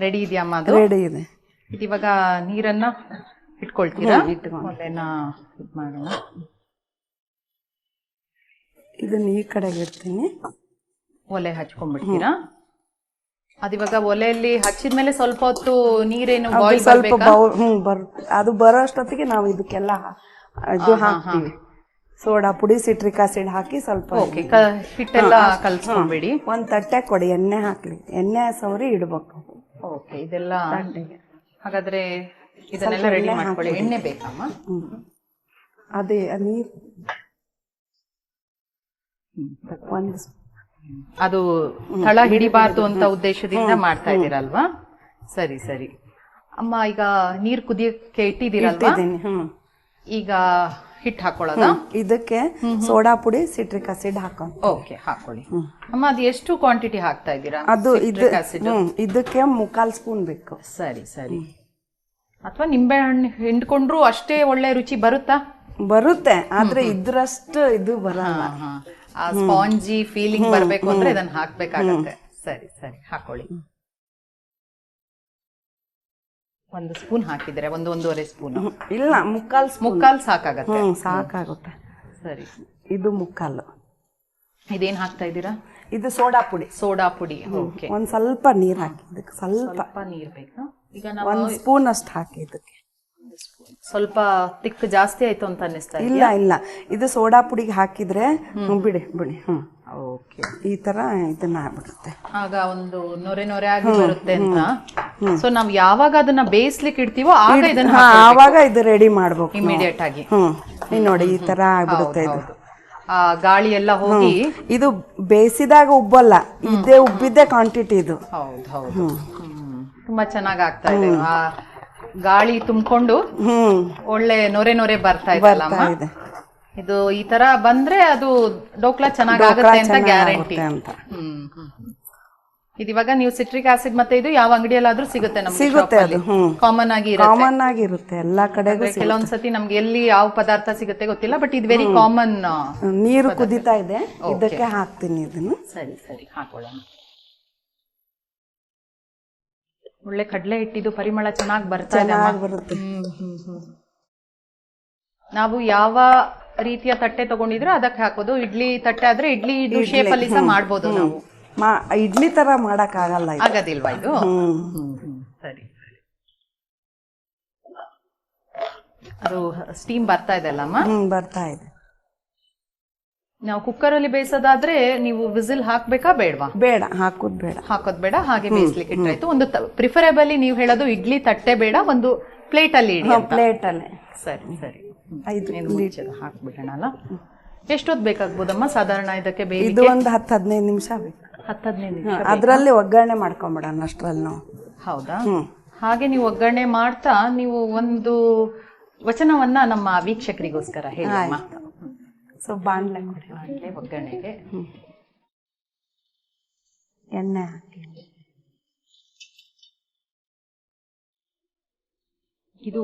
ರೆಡಿ ಇದೆಯಮ್ಮ? ಅದು ರೆಡಿ ಇದೆ. ಇವಾಗ ನೀರನ್ನ ಇಟ್ಕೊಳ್ತೀರಾ? ಒಲೆನ ಇದ್ ಮಾಡೋಣ. ಇದನ್ನ ಈ ಕಡೆಗೆ ಇಡ್ತೀನಿ. ಒಲೆ ಹಚ್ಕೊಂಡ್ಬಿಡ್ತೀರಾ? ಅದಿವಾಗ ಒಲೆಯಲ್ಲಿ ಹಚ್ಚಿದ್ಮೇಲೆ ಸ್ವಲ್ಪ ಹೊತ್ತು ನೀರೇನು ಬಾಯ್ಲ್ ಸ್ವಲ್ಪ ಅದು ಬರೋ ಅಷ್ಟೊತ್ತಿಗೆ ನಾವು ಇದಕ್ಕೆಲ್ಲ ಇದು ಹಾಕ್ತೀವಿ. ಸೋಡಾ ಪುಡಿ, ಸಿಟ್ರಿಕ್ ಆಸಿಡ್ ಹಾಕಿ ಸ್ವಲ್ಪ ಹಿಟ್ಟೆಲ್ಲ ಕಲ್ಸ್ಕೊಂಡ್ಬಿಡಿ. ಒಂದ್ ತಟ್ಟೆ ಕೊಡಿ, ಎಣ್ಣೆ ಹಾಕ್ಲಿ, ಎಣ್ಣೆ ಸವರಿ ಇಡ್ಬೇಕು. ಓಕೆ, ಇದೆಲ್ಲ ಹಾಗಾದ್ರೆ ಇದನ್ನೆಲ್ಲ ರೆಡಿ ಮಾಡ್ಕೊಳ್ಳಿ. ಎಣ್ಣೆ ಬೇಕಮ್ಮ? ಅದೇ ನೀರ್ ಅದು ತಳ ಹಿಡಿಬಾರ್ದು ಅಂತ ಉದ್ದೇಶದಿಂದ ಮಾಡ್ತಾ ಇದ್ದೀರಲ್ವಾ? ಸರಿ ಸರಿ ಅಮ್ಮ. ಈಗ ನೀರ್ ಕುದಿಯಕ್ಕೆ ಇಟ್ಟಿದ್ದೀರಲ್ವಾ? ಈಗ ಹಿಟ್ಟು ಹಾಕೊಳ್ಳೋದ? ಇದಕ್ಕೆ ಸೋಡಾ ಪುಡಿ, ಸಿಟ್ರಿಕ್ ಆಸಿಡ್ ಹಾಕೊಂಡು. ಓಕೆ, ಹಾಕೊಳ್ಳಿ ಅಮ್ಮ. ಅದು ಎಷ್ಟು ಕ್ವಾಂಟಿಟಿ ಹಾಕ್ತಾ ಇದ್ದೀರಾ? ಅದು ಇದಕ್ಕೆ 3/4 ಸ್ಪೂನ್ ಬೇಕು. ಸರಿ ಸರಿ. ಅಥವಾ ನಿಂಬೆ ಹಣ್ಣು ಹಿಂಡ್ಕೊಂಡ್ರು ಅಷ್ಟೇ ಒಳ್ಳೆ ರುಚಿ ಬರುತ್ತಾ? ಬರುತ್ತೆ, ಆದ್ರೆ ಇದ್ರಷ್ಟು ಇದು ಬರಲ್ಲ. ಆ ಸ್ಪಾಂಜಿ ಫೀಲಿಂಗ್ ಬರ್ಬೇಕು ಅಂದ್ರೆ ಇದನ್ನ ಹಾಕ್ಬೇಕಾಗತ್ತೆ. ಸರಿ ಸರಿ, ಹಾಕೊಳ್ಳಿ. 1 ಸ್ಪೂನ್ ಹಾಕಿದ್ರೆ 1-1.5 ಸ್ಪೂನ್? ಇಲ್ಲ, 3/4 ಸಾಕಾಗತ್ತೆ. ಸಾಕಾಗುತ್ತೆ. ಸರಿ, ಇದು 3/4. ಇದೇನ್ ಹಾಕ್ತಾ ಇದ್ದೀರಾ? ಇದು ಸೋಡಾ ಪುಡಿ. ಸೋಡಾ ಪುಡಿ. ಓಕೆ, ಒಂದ್ ಸ್ವಲ್ಪ ನೀರ್ ಹಾಕಿ, ಇದಕ್ಕೆ ಸ್ವಲ್ಪ ನೀರ್ ಬೇಕಾ? ಈಗ 1 ಸ್ಪೂನ್ ಅಷ್ಟು ಹಾಕಿ. ಇದಕ್ಕೆ ಸ್ವಲ್ಪ ತಿಕ್ ಜಾಸ್ತಿ ಆಯ್ತು ಅಂತ ಅನ್ನಿಸ್ತಾ ಇದೆ. ಇಲ್ಲ, ಇದು ಸೋಡಾ ಪುಡಿಗೆ ಹಾಕಿದ್ರೆ ಬಿಡಿ. ಓಕೆ, ಈ ತರ ಇದನ್ನ ಆಗ್ಬಿಡುತ್ತೆ. ಆಗ ಒಂದು ನೊರೆ ಆಗಿ ಬರುತ್ತೆ ಅಂತ. ಸೊ ನಾವ್ ಯಾವಾಗ ಅದನ್ನ ಬೇಯಿಸ್ಲಿಕ್ಕೆ ಇಡ್ತೀವೋ ಆಗ ಇದನ್ನ ಆವಾಗ ಇದು ರೆಡಿ ಮಾಡ್ಬೇಕು ಇಮಿಡಿಯೇಟ್ ಆಗಿ. ನೋಡಿ, ಈ ತರ ಆಗ್ಬಿಡುತ್ತೆ. ಇದು ಗಾಳಿ ಎಲ್ಲ ಹೋಗಿ ಇದು ಬೇಯಿಸಿದಾಗ ಉಬ್ಬಲ್ಲ, ಇದೇ ಉಬ್ಬಿದ್ದೆ ಕ್ವಾಂಟಿಟಿ ಇದು. ಹೌದು. ತುಂಬಾ ಚೆನ್ನಾಗಿ ಆಗ್ತಾ ಇದೆ. ಗಾಳಿ ತುಂಬಿಕೊಂಡು ಒಳ್ಳೆ ನೊರೆ ಬರ್ತಾ ಇದೆ. ಇದು ಈ ತರ ಬಂದ್ರೆ ಅದು ಡೋಕ್ಲಾ ಚೆನ್ನಾಗಾಗುತ್ತೆ ಅಂತ ಗ್ಯಾರಂಟಿ. ಅಂತ ಇದಿವಾಗ ನೀವು ಸಿಟ್ರಿಕ್ ಆಸಿಡ್ ಮತ್ತೆ ಇದು ಯಾವ ಅಂಗಡಿಯಲ್ಲಾದ್ರೂ ಸಿಗುತ್ತೆ ನಮ್ಗೆ, ಸಿಗುತ್ತೆ ಅದು. ಕಾಮನ್ ಆಗಿ ಇರುತ್ತೆ. ಕಾಮನ್ ಆಗಿರುತ್ತೆ ಎಲ್ಲಾ ಕಡೆಗೂ. ಕೆಲವೊಂದ್ಸತಿ ನಮ್ಗೆ ಎಲ್ಲಿ ಯಾವ ಪದಾರ್ಥ ಸಿಗುತ್ತೆ ಗೊತ್ತಿಲ್ಲ, ಬಟ್ ಇದು ವೆರಿ ಕಾಮನ್. ನೀರು ಕುದಿತಾ ಇದೆ, ಇದಕ್ಕೆ ಹಾಕ್ತೀನಿ ಇದನ್ನು. ಸರಿ ಸರಿ, ಹಾಕೊಳ್ಳೋಣ. ಒಳ್ಳೆ ಕಡಲೆ ಹಿಟ್ಟಿದು ಪರಿಮಳ ಚೆನ್ನಾಗಿ ಬರ್ತಾ ಇದೆ. ಬರುತ್ತೆ. ನಾವು ಯಾವ ರೀತಿಯ ತಟ್ಟೆ ತಗೊಂಡಿದ್ರೆ ಅದಕ್ಕೆ ಹಾಕೋದು. ಇಡ್ಲಿ ತಟ್ಟೆ ಆದ್ರೆ ಇಡ್ಲಿ ಶೇಪ್ ಅಲ್ಲಿ ಸಹ ಮಾಡ್ಬೋದು ನಾವು. ಇಡ್ಲಿ ತರ ಮಾಡಕ್ ಆಗಲ್ಲ, ಆಗೋದಿಲ್ವಾ ಇದು? ಸರಿ. ಅದು ಸ್ಟೀಮ್ ಬರ್ತಾ ಇದೆ ಅಲ್ಲಮ್ಮ? ಬರ್ತಾ ಇದೆ. ನಾವು ಕುಕ್ಕರ್ ಅಲ್ಲಿ ಬೇಯಿಸೋದಾದ್ರೆ ನೀವು ವಿಸಿಲ್ ಹಾಕ್ಬೇಕಾ ಬೇಡವಾ? ಬೇಡ, ಹಾಕೋದ್ ಬೇಡ, ಹಾಗೆ ಬೇಯಿಸ್ಲಿಕ್ಕೆ ಇಟ್ಟಾಯ್ತು. ಒಂದು ಪ್ರಿಫರೇಬಲಿ ನೀವು ಹೇಳೋದು ಇಡ್ಲಿ ತಟ್ಟೆ ಬೇಡ, ಒಂದು ಪ್ಲೇಟ್ ಅಲ್ಲಿ ಇಡಿ. ಪ್ಲೇಟ್ ಅಲ್ಲಿ. ಸರಿ ಸರಿ, 5 ಲೀಟರ್ ಹಾಕ್ಬಿಡೋಣಲ್ಲ. ಎಷ್ಟೊತ್ತು ಬೇಕಾಗ್ಬೋದಮ್ಮ ಸಾಧಾರಣ ಇದಕ್ಕೆ ಬೇಯಿಲಿಕ್ಕೆ? ಇದು ಒಂದು 10-15 ನಿಮಿಷ ಬೇಕು. 10-15 ನಿಮಿಷ. ಅದ್ರಲ್ಲಿ ಒಗ್ಗರಣೆ ಮಾಡ್ಕೊಂಡ್ಬಿಡೋಣ ಅಷ್ಟ್ರಲ್ಲಿ ನಾವು. ಹೌದಾ? ಹಾಗೆ ನೀವು ಒಗ್ಗರಣೆ ಮಾಡ್ತಾ ನೀವು ಒಂದು ವಚನವನ್ನ ನಮ್ಮ ವೀಕ್ಷಕರಿಗೋಸ್ಕರ ಹೇಳಮ್ಮ. ಸೊ ಬಾಣ್ಲೆ ಒಗ್ಗರಣೆಗೆ ಎಣ್ಣೆ ಹಾಕಿ. ಇದು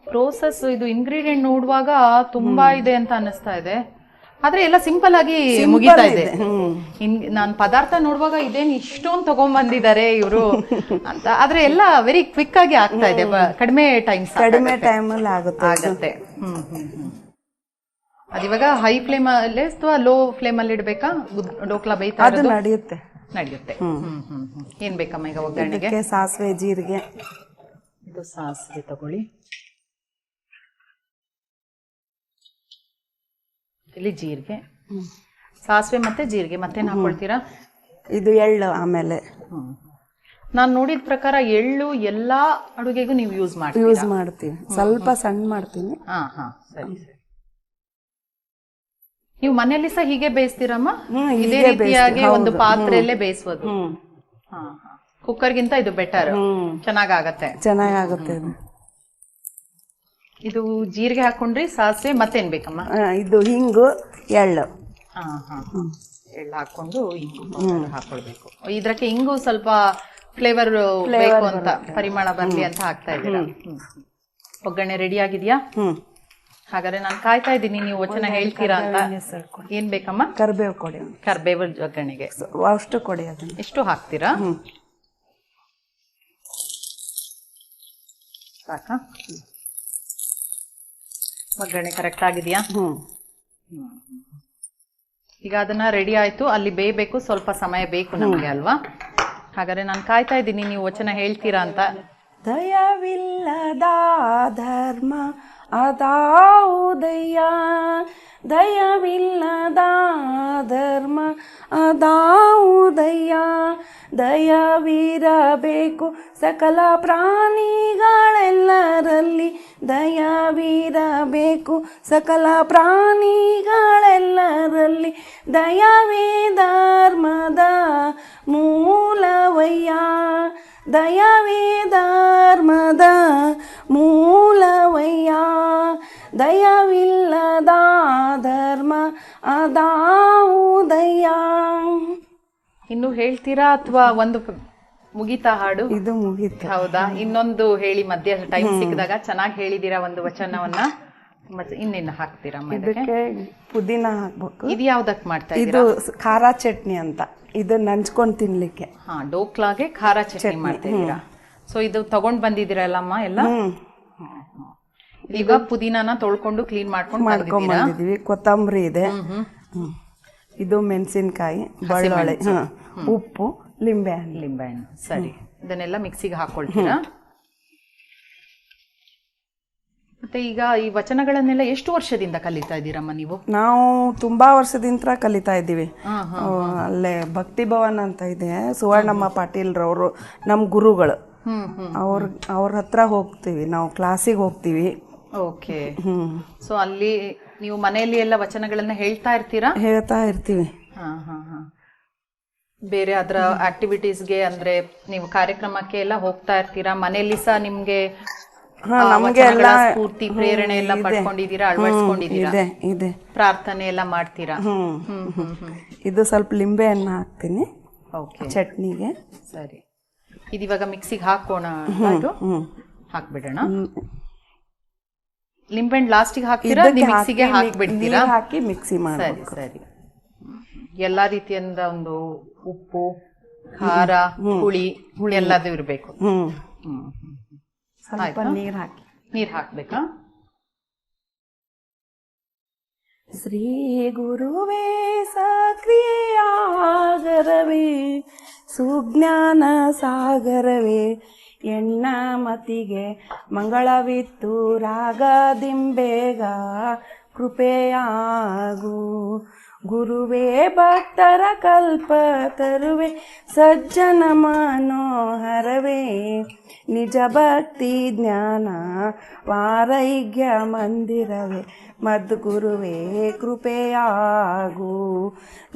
ಪ್ರೋಸೆಸ್, ಇದು ಇಂಗ್ರೀಡಿಯೆಂಟ್ ನೋಡುವಾಗ ತುಂಬಾ ಇದೆ ಅಂತ ಅನಿಸ್ತಾ ಇದೆ, ಆದ್ರೆ ಎಲ್ಲ ಸಿಂಪಲ್ ಆಗಿ ಮುಗಿತಾ ಇದೆ. ನಾನು ಪದಾರ್ಥ ನೋಡುವಾಗ ಇದೇನು ಇಷ್ಟೊಂದು ತಗೊಂಡ್ಬಂದಿದ್ದಾರೆ ಇವರು ಅಂತ, ಆದ್ರೆ ಎಲ್ಲ ವೆರಿ ಕ್ವಿಕ್ ಆಗಿ ಆಗ್ತಾ ಇದೆ. ಕಡಿಮೆ ಟೈಮಲ್ಲಿ ಆಗುತ್ತೆ. ಅದಿವಾಗ ಹೈ ಫ್ಲೇಮ್ ಅಲ್ಲಿ ಅಥವಾ ಲೋ ಫ್ಲೇಮ್ ಅಲ್ಲಿ ಇಡ್ಬೇಕಾ? ಡೋಕ್ಲಾ ಬೇಯ್ತಾ ಅದು ನಡೆಯುತ್ತೆ. ಏನ್ ಬೇಕಮ್ಮ ಈಗ ಒಗ್ಗರಣೆಗೆ? ಸಾಸಿವೆ, ಜೀರಿಗೆ. ಇದು ಸಾಸಿವೆ ತಗೊಳ್ಳಿ. ಇಲ್ಲಿ ಜೀರಿಗೆ, ಸಾಸಿವೆ ಮತ್ತೆ ಜೀರಿಗೆ, ಮತ್ತೇನು ಹಾಕೊಳ್ತೀರಾ? ಇದು ಎಳ್ಳು. ಆಮೇಲೆ ನಾನು ನೋಡಿದ ಪ್ರಕಾರ ಎಳ್ಳು ಎಲ್ಲಾ ಅಡುಗೆಗೂ ನೀವು ಯೂಸ್ ಮಾಡ್ತೀವಿ. ಸ್ವಲ್ಪ ಸಣ್ಣ ಮಾಡ್ತೀನಿ. ಸರಿ ಸರಿ. ನೀವು ಮನೆಯಲ್ಲಿ ಸಹ ಹೀಗೆ ಬೇಯಿಸ್ತೀರಮ್ಮ? ಇದೇ ರೀತಿಯಾಗಿ ಒಂದು ಪಾತ್ರೆಯಲ್ಲೇ ಬೇಯಿಸೋದು? ಕುಕ್ಕರ್ಗಿಂತ ಇದು ಬೆಟರ್, ಚೆನ್ನಾಗಾಗತ್ತೆ. ಇದು ಜೀರಿಗೆ ಹಾಕೊಂಡ್ರಿ, ಸಾಸಿವೆ, ಮತ್ತೇನ್ ಬೇಕಮ್ಮ? ಇದು ಹಿಂಗು, ಎಳ್ಳು. ಎಳ್ಳು ಹಾಕೊಂಡು ಹಾಕೊಳ್ಬೇಕು. ಇದ್ರಕ್ಕೆ ಹಿಂಗು ಸ್ವಲ್ಪ ಫ್ಲೇವರ್ ಬೇಕು ಅಂತ, ಪರಿಮಳ ಬರ್ಲಿ ಅಂತ ಹಾಕ್ತಾ ಇದ್ದೀರಾ. ಒಗ್ಗರಣೆ ರೆಡಿ ಆಗಿದ್ಯಾ? ಹಾಗಾದ್ರೆ ನಾನು ಕಾಯ್ತಾ ಇದ್ದೀನಿ ನೀವು ವಚನ ಹೇಳ್ತೀರಾ ಅಂತ. ಏನ್ ಬೇಕಮ್ಮ? ಕರ್ಬೇವು ಕೊಡಿ. ಕರ್ಬೇವು ಒಗ್ಗರಣೆಗೆ ಅಷ್ಟು ಕೊಡಿ. ಅದನ್ನ ಎಷ್ಟು ಹಾಕ್ತೀರಾ? ಸಾಕಾ? ಒಗ್ಗರಣೆ ಕರೆಕ್ಟ್ ಆಗಿದೆಯಾ? ಈಗ ಅದನ್ನ ರೆಡಿ ಆಯ್ತು. ಅಲ್ಲಿ ಬೇಯಬೇಕು, ಸ್ವಲ್ಪ ಸಮಯ ಬೇಕು ನಮಗೆ ಅಲ್ವಾ? ಹಾಗಾದ್ರೆ ನಾನು ಕಾಯ್ತಾ ಇದ್ದೀನಿ ನೀವು ವಚನ ಹೇಳ್ತೀರಾ ಅಂತ. ದಯವಿಲ್ಲದ ಧರ್ಮ ಅದಾವುದಯ್ಯ, ದಯವಿಲ್ಲದ ಧರ್ಮ ಅದಾವುದಯ್ಯ, ದಯವಿರಬೇಕು ಸಕಲ ಪ್ರಾಣಿಗಳೆಲ್ಲರಲ್ಲಿ, ದಯವಿರಬೇಕು ಸಕಲ ಪ್ರಾಣಿಗಳೆಲ್ಲರಲ್ಲಿ, ದಯವೇ ಧರ್ಮದ ಮೂಲವಯ್ಯ, ದಯವೇ ಧರ್ಮದ ಮೂಲವಯ್ಯ, ದಯವಿಲ್ಲದ ಧರ್ಮ ಅದಾವುದಯ್ಯ. ಇನ್ನು ಹೇಳ್ತೀರಾ ಅಥವಾ ಒಂದು ಮುಗಿತಾ ಹಾಡು? ಇದು ಮುಗೀತು. ಹೌದಾ? ಇನ್ನೊಂದು ಹೇಳಿ, ಮಧ್ಯ ಟೈಮ್ ಸಿಕ್ಕಿದಾಗ. ಚೆನ್ನಾಗಿ ಹೇಳಿದೀರಾ ಒಂದು ವಚನವನ್ನ. ಮತ್ತೆ ಇನ್ನೇನು ಹಾಕ್ತೀರಾ? ಇದಕ್ಕೆ ಪುದೀನ ಹಾಕ್ಬೇಕು. ಇದು ಯಾವ್ದಕ್ ಮಾಡ್ತಾ ಇದ್ದೀರಾ? ಇದು ಖಾರ ಚಟ್ನಿ ಅಂತ, ಇದು ನಂಚ್ಕೊಂಡ್ ತಿನ್ಲಿಕ್ಕೆ. ಡೋಕ್ಲಾಗೆ ಖಾರ ಚಟ್ನಿ ಮಾಡ್ತಾ ಇದ್ದೀರಾ. ಸೊ ಇದು ತಗೊಂಡ್ ಬಂದಿದ್ದೀರಲ್ಲಮ್ಮ ಎಲ್ಲ? ಈಗ ಪುದೀನಾನ ತೊಳ್ಕೊಂಡು ಕ್ಲೀನ್ ಮಾಡ್ಕೊಂಡು ಬಂದಿದ್ದೀವಿ. ಕೊತ್ತಂಬರಿ ಇದೆ, ಇದು ಮೆಣಸಿನ್ಕಾಯಿ, ಬೆಳ್ಳುಳ್ಳಿ, ಉಪ್ಪು, ಲಿಂಬೆಹಣ್ಣು. ಸರಿ, ಇದನ್ನೆಲ್ಲ ಮಿಕ್ಸಿಗೆ ಹಾಕೊಳ್ತೀರಾ? ಮತ್ತೆ ಈಗ ಈ ವಚನಗಳನ್ನೆಲ್ಲ ಎಷ್ಟು ವರ್ಷದಿಂದ ಕಲಿತಾ ಇದ್ದೀರಮ್ಮ ನೀವು? ನಾವು ತುಂಬಾ ವರ್ಷದಿಂದ ಕಲಿತಾ ಇದ್ದೀವಿ. ಅಲ್ಲೇ ಭಕ್ತಿ ಭವನ್ ಅಂತ ಇದೆ, ಸುವರ್ಣಮ್ಮ ಪಾಟೀಲ್ರವರು ನಮ್ಮ ಗುರುಗಳು. ಅವ್ರ ಹತ್ರ ಹೋಗ್ತೀವಿ ನಾವು, ಕ್ಲಾಸಿಗೆ ಹೋಗ್ತೀವಿ. ಓಕೆ. ಸೊ ಅಲ್ಲಿ ನೀವು ಮನೆಯಲ್ಲಿ ಎಲ್ಲ ವಚನಗಳನ್ನ ಹೇಳ್ತಾ ಇರ್ತೀವಿ. ಬೇರೆ ಅದರ ಆಕ್ಟಿವಿಟೀಸ್ಗೆ ಅಂದ್ರೆ ನೀವು ಕಾರ್ಯಕ್ರಮಕ್ಕೆ ಎಲ್ಲ ಹೋಗ್ತಾ ಇರ್ತೀರಾ? ಮನೆಯಲ್ಲಿ ಸಹ ನಿಮ್ಗೆ ನಮ್ಗೆ ಎಲ್ಲ ಸ್ಫೂರ್ತಿ ಪ್ರೇರಣೆ ಎಲ್ಲ ಪಡ್ಕೊಂಡಿದ್ದೀರಾ, ಅಳವಡಿಸ್ಕೊಂಡಿದ್ದೀರಾ? ಇದೆ ಇದೆ. ಪ್ರಾರ್ಥನೆ ಎಲ್ಲ ಮಾಡ್ತೀರಾ? ಇದು ಸ್ವಲ್ಪ ಲಿಂಬೆ ಹಣ್ಣು ಹಾಕ್ತೀನಿ ಓಕೆ, ಚಟ್ನಿಗೆ. ಸರಿ. ಇದಿವಾಗ ಮಿಕ್ಸಿಗೆ ಹಾಕೋಣ. ಇದು ಹಾಕ್ಬಿಡೋಣ. ಲಿಂಬೆಹಣ್ಣು ಲಾಸ್ಟಿಗೆ ಹಾಕ್ತೀರಾ, ಮಿಕ್ಸಿಗೆ ಹಾಕ್ಬಿಡ್ತೀರಾ? ಹಾಕಿ ಮಿಕ್ಸಿ ಮಾಡಿ. ಸರಿ ಸರಿ. ಎಲ್ಲಾ ರೀತಿಯಿಂದ ಒಂದು ಉಪ್ಪು, ಖಾರ, ಹುಳಿ ಎಲ್ಲದೂ ಇರಬೇಕು. ಸ್ವಲ್ಪ ನೀರ್ ಹಾಕ್ಬೇಕಾ? ಶ್ರೀ ಗುರುವೇ ಸಕ್ರಿಯಾಗರವೇ ಸುಜ್ಞಾನ ಸಾಗರವೇ ಎಣ್ಣ ಮತಿಗೆ ಮಂಗಳವಿತ್ತು ರಾಗದಿಂಬೇಗ ಕೃಪೆಯಾಗು ಗುರುವೇ ಭಕ್ತರ ಕಲ್ಪ ತರುವೆ ಸಜ್ಜನ ಮನೋಹರವೇ ನಿಜ ಭಕ್ತಿ ಜ್ಞಾನ ವಾರೈಗ್ಯ ಮಂದಿರವೇ ಮದ್ಗುರುವೇ ಕೃಪೆಯಾಗು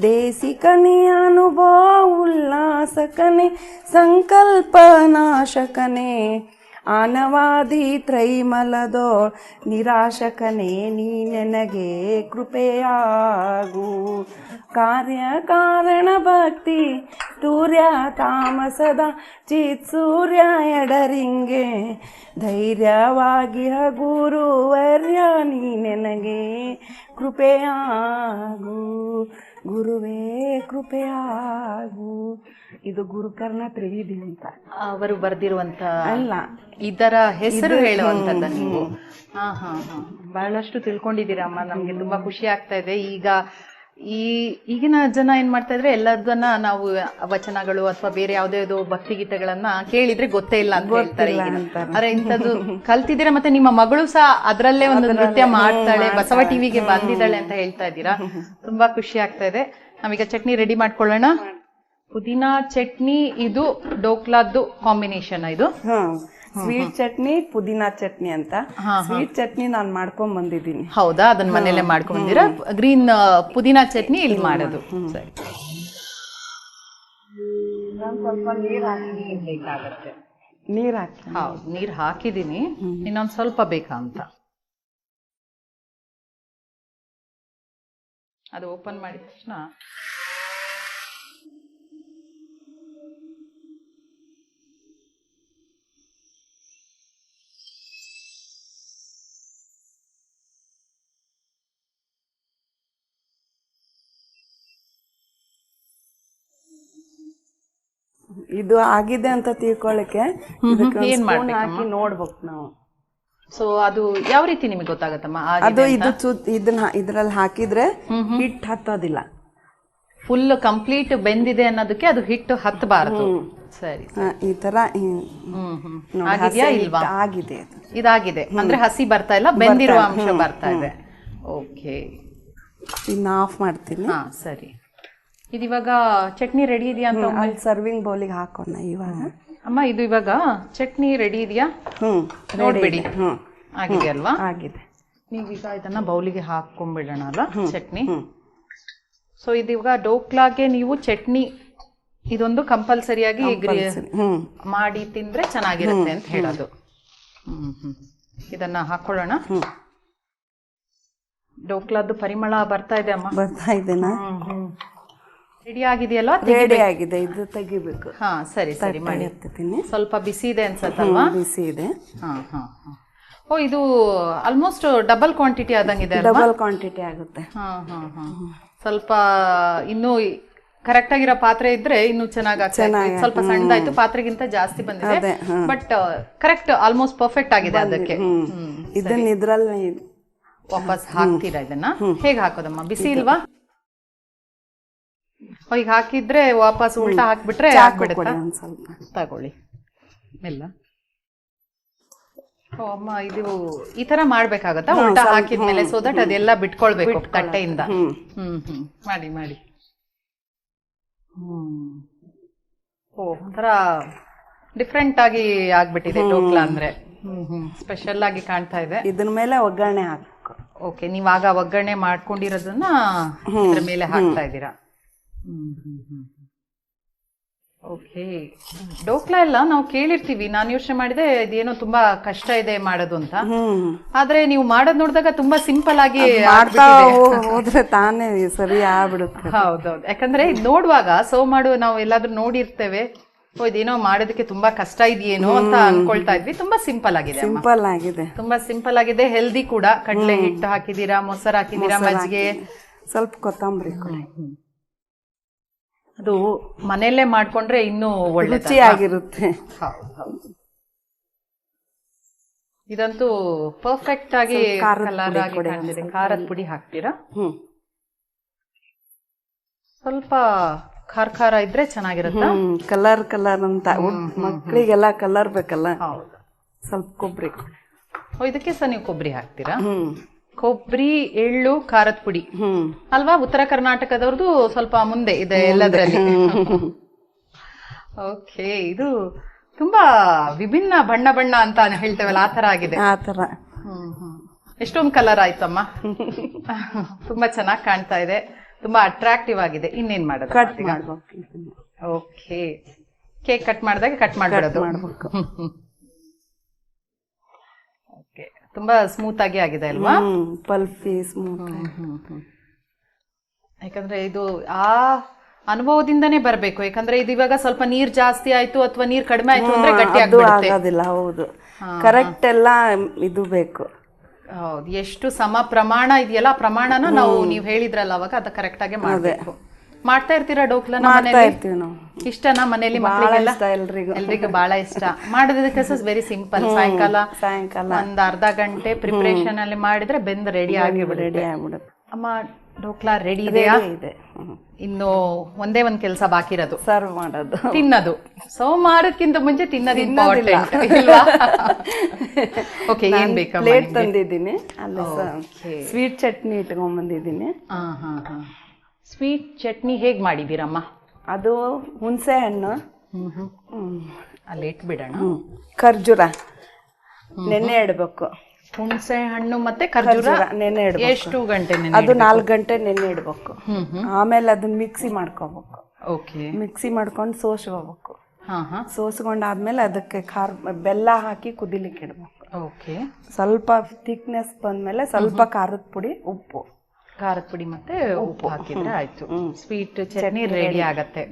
ದೇಸಿಕನೇ ಅನುಭವ ಉಲ್ಲಾಸಕನೇ ಸಂಕಲ್ಪ ನಾಶಕನೇ ಆನವಾದಿ ತ್ರೈಮಲದೋ ನಿರಾಶಕನೇ ನೀ ನನಗೆ ಕೃಪೆಯಾಗು ಕಾರ್ಯ ಕಾರಣ ಭಕ್ತಿ ಸೂರ್ಯ ತಾಮಸದ ಚಿತ್ ಸೂರ್ಯ ಎಡರಿಂಗೆ ಧೈರ್ಯವಾಗಿ ಗುರುವರ್ಯ ನೀ ನನಗೆ ಕೃಪೆಯಾಗು ಗುರುವೇ ಕೃಪೆಯಾಗು. ಇದು ಗುರುಕರ್ಣ ತ್ರಿವೇದಿ ಅಂತ ಅವರು ಬರ್ದಿರುವಂತ ಅಲ್ಲ, ಇದರ ಹೆಸರು ಹೇಳುವಂತದ್ದ ನೀವು? ಹಾ ಹಾ ಹಾ, ಬಹಳಷ್ಟು ತಿಳ್ಕೊಂಡಿದ್ದೀರಮ್ಮ. ನಮ್ಗೆ ತುಂಬಾ ಖುಷಿ ಆಗ್ತಾ ಇದೆ. ಈಗಿನ ಜನ ಏನ್ ಮಾಡ್ತಾ ಇದ್ರೆ ಎಲ್ಲದನ್ನ ನಾವು ವಚನಗಳು ಅಥವಾ ಬೇರೆ ಯಾವ್ದಾವ್ದೋ ಭಕ್ತಿ ಗೀತೆಗಳನ್ನ ಕೇಳಿದ್ರೆ ಗೊತ್ತೇ ಇಲ್ಲ ಅಂತ ಹೇಳ್ತಾರೆ. ಆದ್ರೆ ಇಂಥದ್ದು ಕಲ್ತಿದ್ದೀರಾ, ಮತ್ತೆ ನಿಮ್ಮ ಮಗಳು ಸಹ ಅದ್ರಲ್ಲೇ ಒಂದು ನೃತ್ಯ ಮಾಡ್ತಾಳೆ, ಬಸವ ಟಿವಿಗೆ ಬಂದಿದ್ದಾಳೆ ಅಂತ ಹೇಳ್ತಾ ಇದ್ದೀರಾ. ತುಂಬಾ ಖುಷಿ ಆಗ್ತಾ ಇದೆ. ನಾವೀಗ ಚಟ್ನಿ ರೆಡಿ ಮಾಡ್ಕೊಳ್ಳೋಣ. ಪುದೀನಾ ಚಟ್ನಿ, ಇದು ಡೋಕ್ಲಾದ್ದು ಕಾಂಬಿನೇಷನ್. ಇದು ಸ್ವೀಟ್ ಚಟ್ನಿ, ಪುದೀನಾ ಚಟ್ನಿ ಅಂತ. ಸ್ವೀಟ್ ಚಟ್ನಿ ನಾನು ಮಾಡ್ಕೊಂಡ್ ಬಂದಿದ್ದೀನಿ. ಹೌದಾ? ಅದನ್ನ ಮನೇಲೆ ಮಾಡ್ಕೊಂಡಿದ್ದೀರಾ? ಗ್ರೀನ್ ಪುದೀನಾ ಚಟ್ನಿ ಇಲ್ಲಿ ಮಾಡೋದು. ಸರಿ. ಸ್ವಲ್ಪ ನೀರ್ ಹಾಕಿ ನೀರ್ ಹಾಕಿ. ಹೌದು, ನೀರ್ ಹಾಕಿದೀನಿ. ಇನ್ನೊಂದ್ ಸ್ವಲ್ಪ ಬೇಕಾ ಅಂತ. ಅದು ಓಪನ್ ಮಾಡಿದ ತಕ್ಷಣ ಇದು ಆಗಿದೆ ಅಂತ ತಿಳ್ಕೊಳ್ಳಿಕ್ಕೆ ಏನ್ ಹಾಕಿ ನೋಡ್ಬೇಕು ನಾವು. ಸೊ ಅದು ಯಾವ ರೀತಿ ನಿಮಗೆ ಗೊತ್ತಾಗತ್ತಮ್ಮ? ಅದು ಇದ್ರಲ್ಲಿ ಹಾಕಿದ್ರೆ ಹಿಟ್ಟು ಹತ್ತೋದಿಲ್ಲ. ಫುಲ್ ಕಂಪ್ಲೀಟ್ ಬೆಂದಿದೆ ಅನ್ನೋದಕ್ಕೆ ಅದು ಹಿಟ್ಟು ಹತ್ತಬಾರದು. ಸರಿ, ಈ ತರ ಆಗಿದೆಯಾ ಇಲ್ವಾ? ಆಗಿದೆ, ಇದಾಗಿದೆ ಅಂದ್ರೆ ಹಸಿ ಬರ್ತಾ ಇಲ್ಲ, ಬೆಂದಿರುವ ಅಂಶ ಬರ್ತಾ ಇದೆ. ಓಕೆ, ಇನ್ನ ಆಫ್ ಮಾಡ್ತೀನಿ. ಹಾ ಸರಿ. ಇದಿವಾಗ ಚಟ್ನಿ ರೆಡಿ ಇದೆಯಾ ಅಂತ ಸರ್ವಿಂಗ್ ಬೌಲಿಗೆ ಹಾಕೋಣ ಇವಾಗ. ಅಮ್ಮ, ಇದು ಇವಾಗ ಚಟ್ನಿ ರೆಡಿ ಇದೆಯಾ? ನೋಡ್ಬಿಡಿ. ಆಗಿದೆಯಲ್ವಾ? ಆಗಿದೆ. ನೀವೀಗ ಇದನ್ನ ಬೌಲಿಗೆ ಹಾಕೊಂಡ್ಬಿಡೋಣ ಅಲ್ಲ ಚಟ್ನಿ. ಸೊ ಇದೀಗ ಡೋಕ್ಲಾಗೆ ನೀವು ಚಟ್ನಿ ಇದೊಂದು ಕಂಪಲ್ಸರಿಯಾಗಿ ಮಾಡಿ ತಿಂದ್ರೆ ಚೆನ್ನಾಗಿರುತ್ತೆ ಅಂತ ಹೇಳೋದು. ಇದನ್ನ ಹಾಕೊಳ್ಳೋಣ. ಡೋಕ್ಲಾದ್ದು ಪರಿಮಳ ಬರ್ತಾ ಇದೆ ಅಮ್ಮ. ಬರ್ತಾ ಇದೆನಾ? ರೆಡಿ ಆಗಿದೆಯಲ್ಲ? ರೆಡಿ ಆಗಿದೆ. ಇದು ತೆಗಿಬೇಕು. ಹಾ ಸರಿ ಸರಿ ಮಾಡಿ. ಸ್ವಲ್ಪ ಬಿಸಿ ಇದೆ ಅನ್ಸತ್ತಲ್ವಾ? ಬಿಸಿ ಇದೆ. ಹಾ ಹಾ. ಓ, ಇದು ಆಲ್ಮೋಸ್ಟ್ ಡಬಲ್ ಕ್ವಾಂಟಿಟಿ ಆದಂಗಿದೆ. ಡಬಲ್ ಕ್ವಾಂಟಿಟಿ ಆಗುತ್ತೆ. ಹಾ ಹಾ ಹಾ. ಸ್ವಲ್ಪ ಇನ್ನೂ ಕರೆಕ್ಟ್ ಆಗಿರೋ ಪಾತ್ರೆ ಇದ್ರೆ ಇನ್ನೂ ಚೆನ್ನಾಗಿ. ಸ್ವಲ್ಪ ಸಣ್ಣದಾಯ್ತು, ಪಾತ್ರೆಗಿಂತ ಜಾಸ್ತಿ ಬಂದಿದೆ. ಬಟ್ ಕರೆಕ್ಟ್, ಆಲ್ಮೋಸ್ಟ್ ಪರ್ಫೆಕ್ಟ್ ಆಗಿದೆ ಅದಕ್ಕೆ. ಇದನ್ನ ಇದ್ರಲ್ಲಿ ವಾಪಸ್ ಹಾಕ್ತೀರಾ? ಇದನ್ನ ಹೇಗೆ ಹಾಕೋದಮ್ಮ? ಬಿಸಿ ಇಲ್ವಾ? ಈಗ ಹಾಕಿದ್ರೆ ವಾಪಸ್ ಉಲ್ಟಾ ಹಾಕ್ಬಿಟ್ರೆ ಆಗ್ಬಿಡುತ್ತಾ? ಸ್ವಲ್ಪ ತಗೊಳ್ಳಿ ಮೆಲ್ಲ. ಓ ಅಮ್ಮ, ಇದು ಈ ತರ ಮಾಡ್ಬೇಕಾಗತ್ತಾ ಉಲ್ಟಾ ಹಾಕಿದ್ಮೇಲೆ? ಸೋ ದಟ್ ಅದೆಲ್ಲ ಬಿಟ್ಕೊಳ್ಬೇಕು ತಟ್ಟೆಯಿಂದ. ಮಾಡಿ ಮಾಡಿ. ಓ, ಒಂಥರ ಡಿಫ್ರೆಂಟ್ ಆಗಿ ಆಗ್ಬಿಟ್ಟಿದೆ ಡೋಕ್ಲಾ ಅಂದ್ರೆ. ಸ್ಪೆಷಲ್ ಆಗಿ ಕಾಣ್ತಾ ಇದೆ. ಇದ್ರ ಮೇಲೆ ಒಗ್ಗರಣೆ ಹಾಕಬೇಕು. ಓಕೆ, ನೀವಾಗ ಒಗ್ಗರಣೆ ಮಾಡ್ಕೊಂಡಿರೋದನ್ನ ಇದ್ರ ಮೇಲೆ ಹಾಕ್ತಾ ಇದ್ದೀರಾ. ಓಕೆ. ಡೋಕ್ಲಾ ಎಲ್ಲ ನಾವು ಕೇಳಿರ್ತೀವಿ. ನಾನು ಯೋಚನೆ ಮಾಡಿದೆ ಇದೇನೋ ತುಂಬಾ ಕಷ್ಟ ಇದೆ ಮಾಡೋದು ಅಂತ. ಆದ್ರೆ ನೀವು ಮಾಡೋದ್ ನೋಡಿದಾಗ ತುಂಬಾ ಸಿಂಪಲ್ ಆಗಿ ಮಾಡ್ತಾ ಹೋದ್ರೆ ತಾನೇ ಸರಿ ಆಗ್ಬಿಡುತ್ತೆ. ಹೌದೌದು. ಯಾಕಂದ್ರೆ ನೋಡುವಾಗ ಸರ್ವ್ ಮಾಡು ನಾವು ಎಲ್ಲಾದ್ರೂ ನೋಡಿರ್ತೇವೆ, ಇದೇನೋ ಮಾಡೋದಕ್ಕೆ ತುಂಬಾ ಕಷ್ಟ ಇದೆಯೇನೋ ಅಂತ ಅನ್ಕೊಳ್ತಾ ಇದ್ವಿ. ತುಂಬಾ ಸಿಂಪಲ್ ಆಗಿದೆ. ಸಿಂಪಲ್ ಆಗಿದೆ, ತುಂಬಾ ಸಿಂಪಲ್ ಆಗಿದೆ. ಹೆಲ್ದಿ ಕೂಡ. ಕಡಲೆ ಹಿಟ್ಟು ಹಾಕಿದೀರಾ, ಮೊಸರು ಹಾಕಿದೀರಾ, ಮಜ್ಜಿಗೆ, ಸ್ವಲ್ಪ ಕೊತ್ತಂಬರಿ, ಅದು ಮನೆಯಲ್ಲೇ ಮಾಡ್ಕೊಂಡ್ರೆ ಇನ್ನೂ ಒಳ್ಳೆ ರುಚಿಯಾಗಿರುತ್ತೆ. ಇದಂತೂ ಪರ್ಫೆಕ್ಟ್ ಆಗಿ ಕಲರ್ ಆಗಿ ಕಾಣ್ತಿದೆ. ಖಾರದ ಪುಡಿ ಹಾಕ್ತೀರಾ? ಸ್ವಲ್ಪ ಖಾರ ಖಾರ ಇದ್ರೆ ಚೆನ್ನಾಗಿರುತ್ತೆ. ಕಲರ್ ಅಂತ ಮಕ್ಕಳಿಗೆಲ್ಲ ಕಲರ್ ಬೇಕಲ್ಲ. ಸ್ವಲ್ಪ ಕೊಬ್ಬರಿ, ಇದಕ್ಕೆ ಸಹ ನೀವು ಕೊಬ್ಬರಿ ಹಾಕ್ತೀರಾ? ಕೊಬ್ಬರಿ, ಎಳ್ಳು, ಖಾರದ ಪುಡಿ ಅಲ್ವಾ? ಉತ್ತರ ಕರ್ನಾಟಕದವ್ರದ್ದು ಸ್ವಲ್ಪ ಮುಂದೆ ಇದೆ ಎಲ್ಲದರಲ್ಲಿ. ಓಕೆ. ಇದು ತುಂಬಾ ವಿಭಿನ್ನ ಬಣ್ಣ ಬಣ್ಣ ಅಂತ ಹೇಳ್ತೇವಲ್ಲ, ಆ ತರ ಆಗಿದೆ. ಆ ತರ. ಎಷ್ಟೊಂದು ಕಲರ್ ಆಯ್ತಮ್ಮ. ತುಂಬಾ ಚೆನ್ನಾಗಿ ಕಾಣ್ತಾ ಇದೆ, ತುಂಬಾ ಅಟ್ರಾಕ್ಟಿವ್ ಆಗಿದೆ. ಇನ್ನೇನ್ ಮಾಡೋದು? ಕಟ್ ಮಾಡ್ಬೇಕು. ಓಕೆ. ಕೇಕ್ ಕಟ್ ಮಾಡಿದಾಗ ಕಟ್ ಮಾಡ್ಬಿಡೋದು. ಓಕೆ. ತುಂಬಾ ಸ್ಮೂತ್ ಆಗಿ ಆಗಿದೆ ಅಲ್ವಾ? Pulpy smooth. ಯಾಕಂದ್ರೆ ಇದು ಆ ಅನುಭವದಿಂದನೇ ಬರ್ಬೇಕು. ಯಾಕಂದ್ರೆ ಇದು ಇವಾಗ ಸ್ವಲ್ಪ ನೀರ್ ಜಾಸ್ತಿ ಆಯ್ತು ಅಥವಾ ನೀರ್ ಕಡಿಮೆ ಆಯ್ತು ಅಂದ್ರೆ ಗಟ್ಟಿ ಆಗೋದಿಲ್ಲ. ಹೌದು, ಕರೆಕ್ಟ್ ಎಲ್ಲ ಇದು ಬೇಕು. ಹೌದು. ಎಷ್ಟು ಸಮ ಪ್ರಮಾಣ ಇದೆಯಲ್ಲ, ಆ ಪ್ರಮಾಣನ ನಾವು ನೀವು ಹೇಳಿದ್ರಲ್ಲ ಅವಾಗ ಅದ ಕರೆಕ್ಟ್ ಆಗಿ ಮಾಡ್ಬೇಕು. ಮಾಡ್ತಾ ಇರ್ತೀರಾ ಡೋಕ್ಲಾನ ಮನೆಯಲ್ಲಿ? ಇಷ್ಟನಾ ಮನೆಯಲ್ಲಿ ಮಕ್ಕಳಿಗೆಲ್ಲ? ಎಲ್ರಿಗೂ ಬಹಳ ಇಷ್ಟ. ಮಾಡೋದಕ್ಕೆ ವೆರಿ ಸಿಂಪಲ್. ಸಾಯಂಕಾಲ ಒಂದ್ ಅರ್ಧ ಗಂಟೆ ಪ್ರಿಪರೇಷನ್ ಅಲ್ಲಿ ಮಾಡಿದ್ರೆ ಬೆಂದ್ ರೆಡಿ ಆಗಿಬಿಡುತ್ತೆ. ಅಮ್ಮ, ಡೋಕ್ಲಾ ರೆಡಿ ಇದೆಯಾ? ಇನ್ನು ಒಂದೇ ಒಂದ್ ಕೆಲಸ ಬಾಕಿ ಇರೋದು, ಸರ್ವ್ ಮಾಡೋದು, ತಿನ್ನೋದು. ಸರ್ವ್ ಮಾಡೋದಕ್ಕಿಂತ ಮುಂಚೆ ತಿನ್ನೋದು ಇಂಪಾರ್ಟೆಂಟ್ ಇಲ್ವಾ? ಓಕೆ. ಏನ್ ಬೇಕಾ? ಪ್ಲೇಟ್ ತಂದಿದ್ದೀನಿ, ಅಲ್ಲಿ ಸ್ವೀಟ್ ಚಟ್ನಿ ಇಟ್ಕೊಂಡ್ ಬಂದಿದ್ದೀನಿ. ಸ್ವೀಟ್ ಚಟ್ನಿ ಹೇಗ್ ಮಾಡಿದೀರಮ್ಮ? ಅದು ಹುಣಸೆ ಹಣ್ಣು ಅಲ್ಲಿ ಇಟ್ಬಿಡೋಣ. ಖರ್ಜೂರ ನೆನೆ ಇಡ್ಬೇಕು. ಹುಣಸೆ ಹಣ್ಣು ಮತ್ತೆ ಖರ್ಜೂರ ನೆನೆ ಇಡ್ಬೇಕು. ಎಷ್ಟು ಗಂಟೆ? ಅದು 4 ಗಂಟೆ ನೆನೆ ಇಡ್ಬೇಕು. ಆಮೇಲೆ ಅದನ್ನ ಮಿಕ್ಸಿ ಮಾಡ್ಕೋಬೇಕು. ಓಕೆ. ಮಿಕ್ಸಿ ಮಾಡ್ಕೊಂಡು ಸೋಸ್ಕೋಬೇಕು. ಸೋಸ್ಕೊಂಡಾದ್ಮೇಲೆ ಅದಕ್ಕೆ ಬೆಲ್ಲ ಹಾಕಿ ಕುದಿಲಿಕ್ಕೆ ಇಡ್ಬೇಕು. ಓಕೆ. ಸ್ವಲ್ಪ ಥಿಕ್ನೆಸ್ ಬಂದ್ಮೇಲೆ ಸ್ವಲ್ಪ ಖಾರದ ಪುಡಿ, ಉಪ್ಪು, ಖಾರದ ಪುಡಿ ಮತ್ತೆ ಉಪ್ಪು ಹಾಕಿದ್ರೆ ಆಯ್ತು, ಸ್ವೀಟ್ ಚಟ್ನಿ ರೆಡಿ ಆಗತ್ತೆ.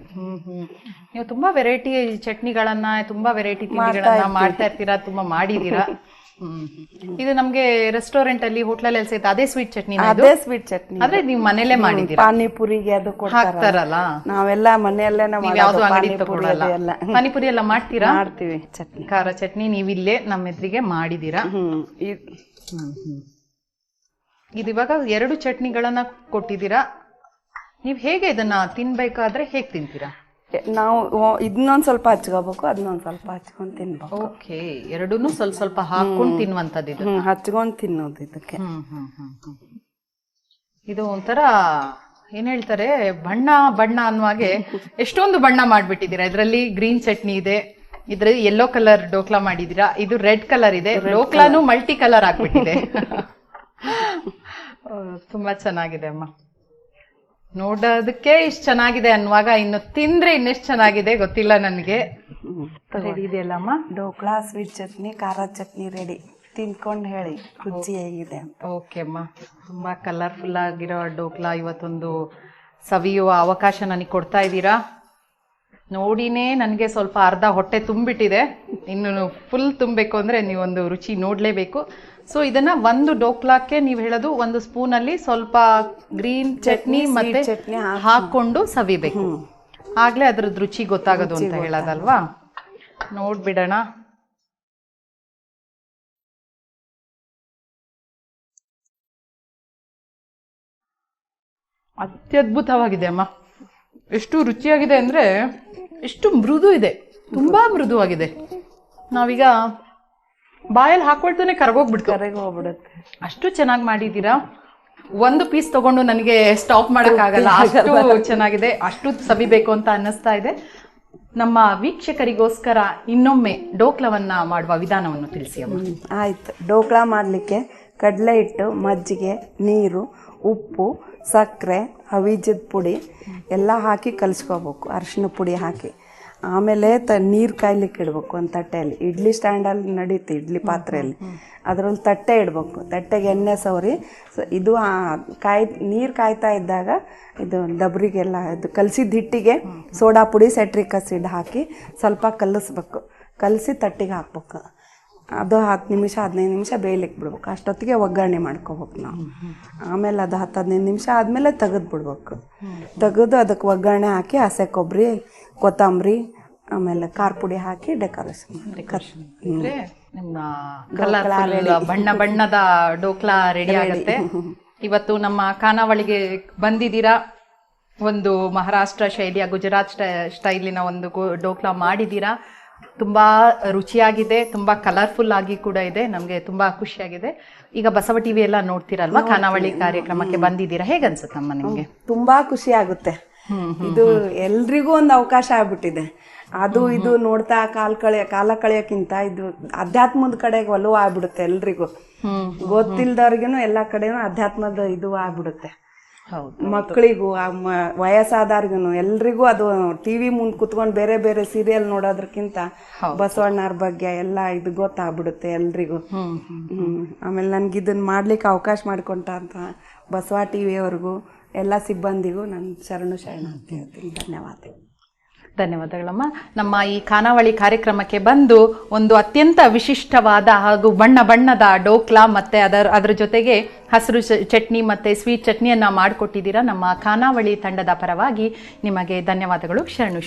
ನೀವು ತುಂಬಾ ವೆರೈಟಿ ಚಟ್ನಿಗಳನ್ನ, ತುಂಬಾ ವೆರೈಟಿ ತಿಂಡಿಗಳನ್ನ ಮಾಡ್ತಾ ಇರ್ತೀರಾ, ತುಂಬಾ ಮಾಡಿದೀರಾ. ಇದು ನಮ್ಗೆ ರೆಸ್ಟೋರೆಂಟ್ ಅಲ್ಲಿ, ಹೋಟ್ಲಲ್ಲಿ ಎಲ್ಲ ಸಿಗುತ್ತೆ ಅದೇ ಸ್ವೀಟ್ ಚಟ್ನಿ? ಅದೇ ಸ್ವೀಟ್ ಚಟ್ನಿ. ಆದ್ರೆ ನೀವು ಮನೇಲೆ ಮಾಡಿದೀರಾ? ಪಾನಿಪುರಿಗೆ ಅದು ಹಾಕ್ತಾರಲ್ಲ, ನಾವೆಲ್ಲ ಮನೆಯಲ್ಲೇ ಯಾವ್ದು ಅಂಗಡಿ ತಗೊಳ್ಳಲ್ಲ. ಪಾನಿಪುರಿ ಎಲ್ಲ ಮಾಡ್ತೀರಾ? ಮಾಡ್ತೀವಿ. ಚಟ್ನಿ, ಖಾರ ಚಟ್ನಿ ನೀವಿಲ್ಲೇ ನಮ್ಮ ಎದುರಿಗೆ ಮಾಡಿದೀರಾ. ಇದು ಇವಾಗ 2 ಚಟ್ನಿಗಳನ್ನ ಕೊಟ್ಟಿದ್ದೀರಾ. ನೀವ್ ಹೇಗೆ ಇದನ್ನ ತಿನ್ಬೇಕಾದ್ರೆ ಹೇಗ್ ತಿಂತೀರಾ? ನಾವು ಇದನ್ನೊಂದ್ ಸ್ವಲ್ಪ ಹಚ್ಕೋಬೇಕು, ಅದನ್ನೊಂದ್ ಸ್ವಲ್ಪ ಹಚ್ಕೊಂಡ್ ತಿನ್ಬೇಕು. ಓಕೆ. ಎರಡೂನು ಸ್ವಲ್ಪ ಸ್ವಲ್ಪ ಹಾಕೊಂಡು ತಿನ್ನುವಂಥದ್ದು ಇದು. ಹಚ್ಕೊಂಡ್ ತಿನ್ನೋದು ಇದಕ್ಕೆ. ಇದು ಒಂಥರ ಏನ್ ಹೇಳ್ತಾರೆ, ಬಣ್ಣ ಬಣ್ಣ ಅನ್ನುವಾಗೆ ಎಷ್ಟೊಂದು ಬಣ್ಣ ಮಾಡ್ಬಿಟ್ಟಿದ್ದೀರಾ. ಇದರಲ್ಲಿ ಗ್ರೀನ್ ಚಟ್ನಿ ಇದೆ, ಇದ್ರಲ್ಲಿ ಯೆಲ್ಲೋ ಕಲರ್ ಡೋಕ್ಲಾ ಮಾಡಿದೀರಾ, ಇದು ರೆಡ್ ಕಲರ್ ಇದೆ, ಡೋಕ್ಲಾನು ಮಲ್ಟಿ ಕಲರ್ ಆಗ್ಬಿಟ್ಟಿದೆ. ತುಂಬಾ ಚೆನ್ನಾಗಿದೆ ಅಮ್ಮ. ನೋಡೋದಕ್ಕೆ ಇಷ್ಟು ಚೆನ್ನಾಗಿದೆ ಅನ್ನುವಾಗ ಇನ್ನು ತಿಂದ್ರೆ ಇನ್ನೆಷ್ಟು ಚೆನ್ನಾಗಿದೆ ಗೊತ್ತಿಲ್ಲ ನನಗೆ. ರೆಡಿ ಇದೆಯಲ್ಲ ಅಮ್ಮ? ಡೋಕ್ಲಾ, ಸ್ವೀಟ್ ಚಟ್ನಿ, ಖಾರ ಚಟ್ನಿ ರೆಡಿ. ತಿನ್ಕೊಂಡು ಹೇಳಿ ರುಚಿ ಹೇಗಿದೆ. ಓಕೆ ಅಮ್ಮ. ತುಂಬಾ ಕಲರ್ಫುಲ್ ಆಗಿರೋ ಡೋಕ್ಲಾ ಇವತ್ತೊಂದು ಸವಿಯುವ ಅವಕಾಶ ನನಗೆ ಕೊಡ್ತಾ ಇದ್ದೀರಾ. ನೋಡಿನೇ ನನಗೆ ಸ್ವಲ್ಪ ಅರ್ಧ ಹೊಟ್ಟೆ ತುಂಬಿಟ್ಟಿದೆ. ಇನ್ನು ಫುಲ್ ತುಂಬಬೇಕು ಅಂದ್ರೆ ನೀವೊಂದು ರುಚಿ ನೋಡ್ಲೇಬೇಕು. ಸೊ ಇದನ್ನ ಒಂದು ಡೋಕ್ಲಾಕ್ಕೆ ನೀವು ಹೇಳೋದು 1 ಸ್ಪೂನಲ್ಲಿ ಸ್ವಲ್ಪ ಗ್ರೀನ್ ಚಟ್ನಿ ಮತ್ತೆ ಹಾಕೊಂಡು ಸವಿಬೇಕು, ಆಗ್ಲೇ ಅದ್ರದ್ದು ರುಚಿ ಗೊತ್ತಾಗೋದು ಅಂತ ಹೇಳೋದಲ್ವಾ? ನೋಡ್ಬಿಡೋಣ. ಅತ್ಯದ್ಭುತವಾಗಿದೆ ಅಮ್ಮ. ಎಷ್ಟು ರುಚಿಯಾಗಿದೆ ಅಂದ್ರೆ, ಎಷ್ಟು ಮೃದು ಇದೆ, ತುಂಬಾ ಮೃದುವಾಗಿದೆ. ನಾವೀಗ ಬಾಯಲ್ಲಿ ಹಾಕೊಳ್ತಾನೆ ಕರಗೋಗ್ಬಿಡುತ್ತೆ, ಅಷ್ಟು ಚೆನ್ನಾಗಿ ಮಾಡಿದ್ದೀರಾ. 1 ಪೀಸ್ ತಗೊಂಡು ನನಗೆ ಸ್ಟಾಪ್ ಮಾಡೋಕ್ಕಾಗಲ್ಲ, ಅಷ್ಟು ಚೆನ್ನಾಗಿದೆ. ಅಷ್ಟು ಸವಿಬೇಕು ಅಂತ ಅನ್ನಿಸ್ತಾ ಇದೆ. ನಮ್ಮ ವೀಕ್ಷಕರಿಗೋಸ್ಕರ ಇನ್ನೊಮ್ಮೆ ಡೋಕ್ಲಾವನ್ನ ಮಾಡುವ ವಿಧಾನವನ್ನು ತಿಳಿಸಿ ಅಮ್ಮ. ಆಯ್ತು. ಡೋಕ್ಲಾ ಮಾಡಲಿಕ್ಕೆ ಕಡಲೆ ಹಿಟ್ಟು, ಮಜ್ಜಿಗೆ, ನೀರು, ಉಪ್ಪು, ಸಕ್ಕರೆ, ಹವಿಜದ ಪುಡಿ ಎಲ್ಲ ಹಾಕಿ ಕಲಿಸ್ಕೋಬೇಕು. ಅರಿಶಿನ ಪುಡಿ ಹಾಕಿ ಆಮೇಲೆ ನೀರು ಕಾಯ್ಲಿಕ್ಕೆ ಇಡ್ಬೇಕು ಒಂದು ತಟ್ಟೆಯಲ್ಲಿ. ಇಡ್ಲಿ ಸ್ಟ್ಯಾಂಡಲ್ಲಿ ನಡೀತಿ, ಇಡ್ಲಿ ಪಾತ್ರೆಯಲ್ಲಿ ಅದರಲ್ಲಿ ತಟ್ಟೆ ಇಡಬೇಕು. ತಟ್ಟೆಗೆ ಎಣ್ಣೆ ಸವರಿ ಇದು ನೀರು ಕಾಯ್ತಾ ಇದ್ದಾಗ ಇದು ಡಬ್ರಿಗೆಲ್ಲ ಇದು ಕಲಸಿದ ಹಿಟ್ಟಿಗೆ ಸೋಡಾ ಪುಡಿ, ಸೆಟ್ರಿಕ್ ಆಸಿಡ್ ಹಾಕಿ ಸ್ವಲ್ಪ ಕಲಿಸ್ಬೇಕು. ಕಲಸಿ ತಟ್ಟಿಗೆ ಹಾಕ್ಬೇಕು. ಅದು 10 ನಿಮಿಷ 15 ನಿಮಿಷ ಬೇಯಲಿಕ್ಕೆ ಬಿಡ್ಬೇಕು. ಅಷ್ಟೊತ್ತಿಗೆ ಒಗ್ಗರಣೆ ಮಾಡ್ಕೋಬೇಕು ನಾವು. ಆಮೇಲೆ ಅದು 10-15 ನಿಮಿಷ ಆದಮೇಲೆ ತೆಗೆದು ಬಿಡ್ಬೇಕು. ತೆಗೆದು ಅದಕ್ಕೆ ಒಗ್ಗರಣೆ ಹಾಕಿ ಹಸೆ ಕೊಬ್ಬರಿ, ಕೊತ್ತಂಬರಿ, ಆಮೇಲೆ ಖಾರ ಪುಡಿ ಹಾಕಿ ಡೆಕೋರೇಷನ್ ನಿಮ್ಮ ಕಲರ್ಫುಲ್ ಬಣ್ಣ ಬಣ್ಣದ ಡೋಕ್ಲಾ ರೆಡಿ ಆಗುತ್ತೆ. ಇವತ್ತು ನಮ್ಮ ಖಾನಾವಳಿಗೆ ಬಂದಿದ್ದೀರಾ. ಒಂದು ಮಹಾರಾಷ್ಟ್ರ ಶೈಲಿಯ, ಗುಜರಾತ್ ಸ್ಟೈಲಿನ ಒಂದು ಡೋಕ್ಲಾ ಮಾಡಿದ್ದೀರಾ. ತುಂಬಾ ರುಚಿಯಾಗಿದೆ, ತುಂಬಾ ಕಲರ್ಫುಲ್ ಆಗಿ ಕೂಡ ಇದೆ. ನಮ್ಗೆ ತುಂಬಾ ಖುಷಿಯಾಗಿದೆ. ಈಗ ಬಸವ ಟಿವಿ ಎಲ್ಲ ನೋಡ್ತೀರಲ್ವಾ, ಖಾನಾವಳಿ ಕಾರ್ಯಕ್ರಮಕ್ಕೆ ಬಂದಿದ್ದೀರಾ, ಹೇಗನ್ಸುತ್ತಮ್ಮ ನಿಮ್ಗೆ? ತುಂಬಾ ಖುಷಿ ಆಗುತ್ತೆ. ಇದು ಎಲ್ರಿಗೂ ಒಂದು ಅವಕಾಶ ಆಗ್ಬಿಟ್ಟಿದೆ. ಅದು ಇದು ನೋಡ್ತಾ ಕಾಲ ಕಳೆಯೋಕ್ಕಿಂತ ಇದು ಅಧ್ಯಾತ್ಮದ ಕಡೆಗೆ ಒಲವು ಆಗ್ಬಿಡುತ್ತೆ ಎಲ್ರಿಗೂ. ಗೊತ್ತಿಲ್ದವ್ರಿಗೂ ಎಲ್ಲಾ ಕಡೆನೂ ಅಧ್ಯಾತ್ಮದ ಇದು ಆಗ್ಬಿಡುತ್ತೆ. ಮಕ್ಕಳಿಗೂ ವಯಸ್ಸಾದವ್ರಿಗೂ ಎಲ್ರಿಗೂ ಅದು ಟಿವಿ ಮುಂದೆ ಕುತ್ಕೊಂಡು ಬೇರೆ ಬೇರೆ ಸೀರಿಯಲ್ ನೋಡೋದ್ರಕ್ಕಿಂತ ಬಸವಣ್ಣರ ಬಗ್ಗೆ ಎಲ್ಲ ಇದು ಗೊತ್ತಾಗ್ಬಿಡುತ್ತೆ ಎಲ್ರಿಗೂ. ಆಮೇಲೆ ನನ್ಗೆ ಇದನ್ನ ಮಾಡ್ಲಿಕ್ಕೆ ಅವಕಾಶ ಮಾಡಿಕೊಂಡ ಅಂತ ಬಸವ ಟಿವಿಯವ್ರಿಗೂ ಎಲ್ಲ ಸಿಬ್ಬಂದಿಗೂ ನಾನು ಶರಣು ಅಂತ ಹೇಳ್ತೀನಿ. ಧನ್ಯವಾದಗಳಮ್ಮ. ನಮ್ಮ ಈ ಖಾನಾವಳಿ ಕಾರ್ಯಕ್ರಮಕ್ಕೆ ಬಂದು ಒಂದು ಅತ್ಯಂತ ವಿಶಿಷ್ಟವಾದ ಹಾಗೂ ಬಣ್ಣ ಬಣ್ಣದ ಡೋಕ್ಲಾ ಮತ್ತೆ ಅದರ ಜೊತೆಗೆ ಹಸಿರು ಚಟ್ನಿ ಮತ್ತೆ ಸ್ವೀಟ್ ಚಟ್ನಿಯನ್ನ ಮಾಡಿಕೊಟ್ಟಿದ್ದೀರಾ. ನಮ್ಮ ಖಾನಾವಳಿ ತಂಡದ ಪರವಾಗಿ ನಿಮಗೆ ಧನ್ಯವಾದಗಳು. ಶರಣು.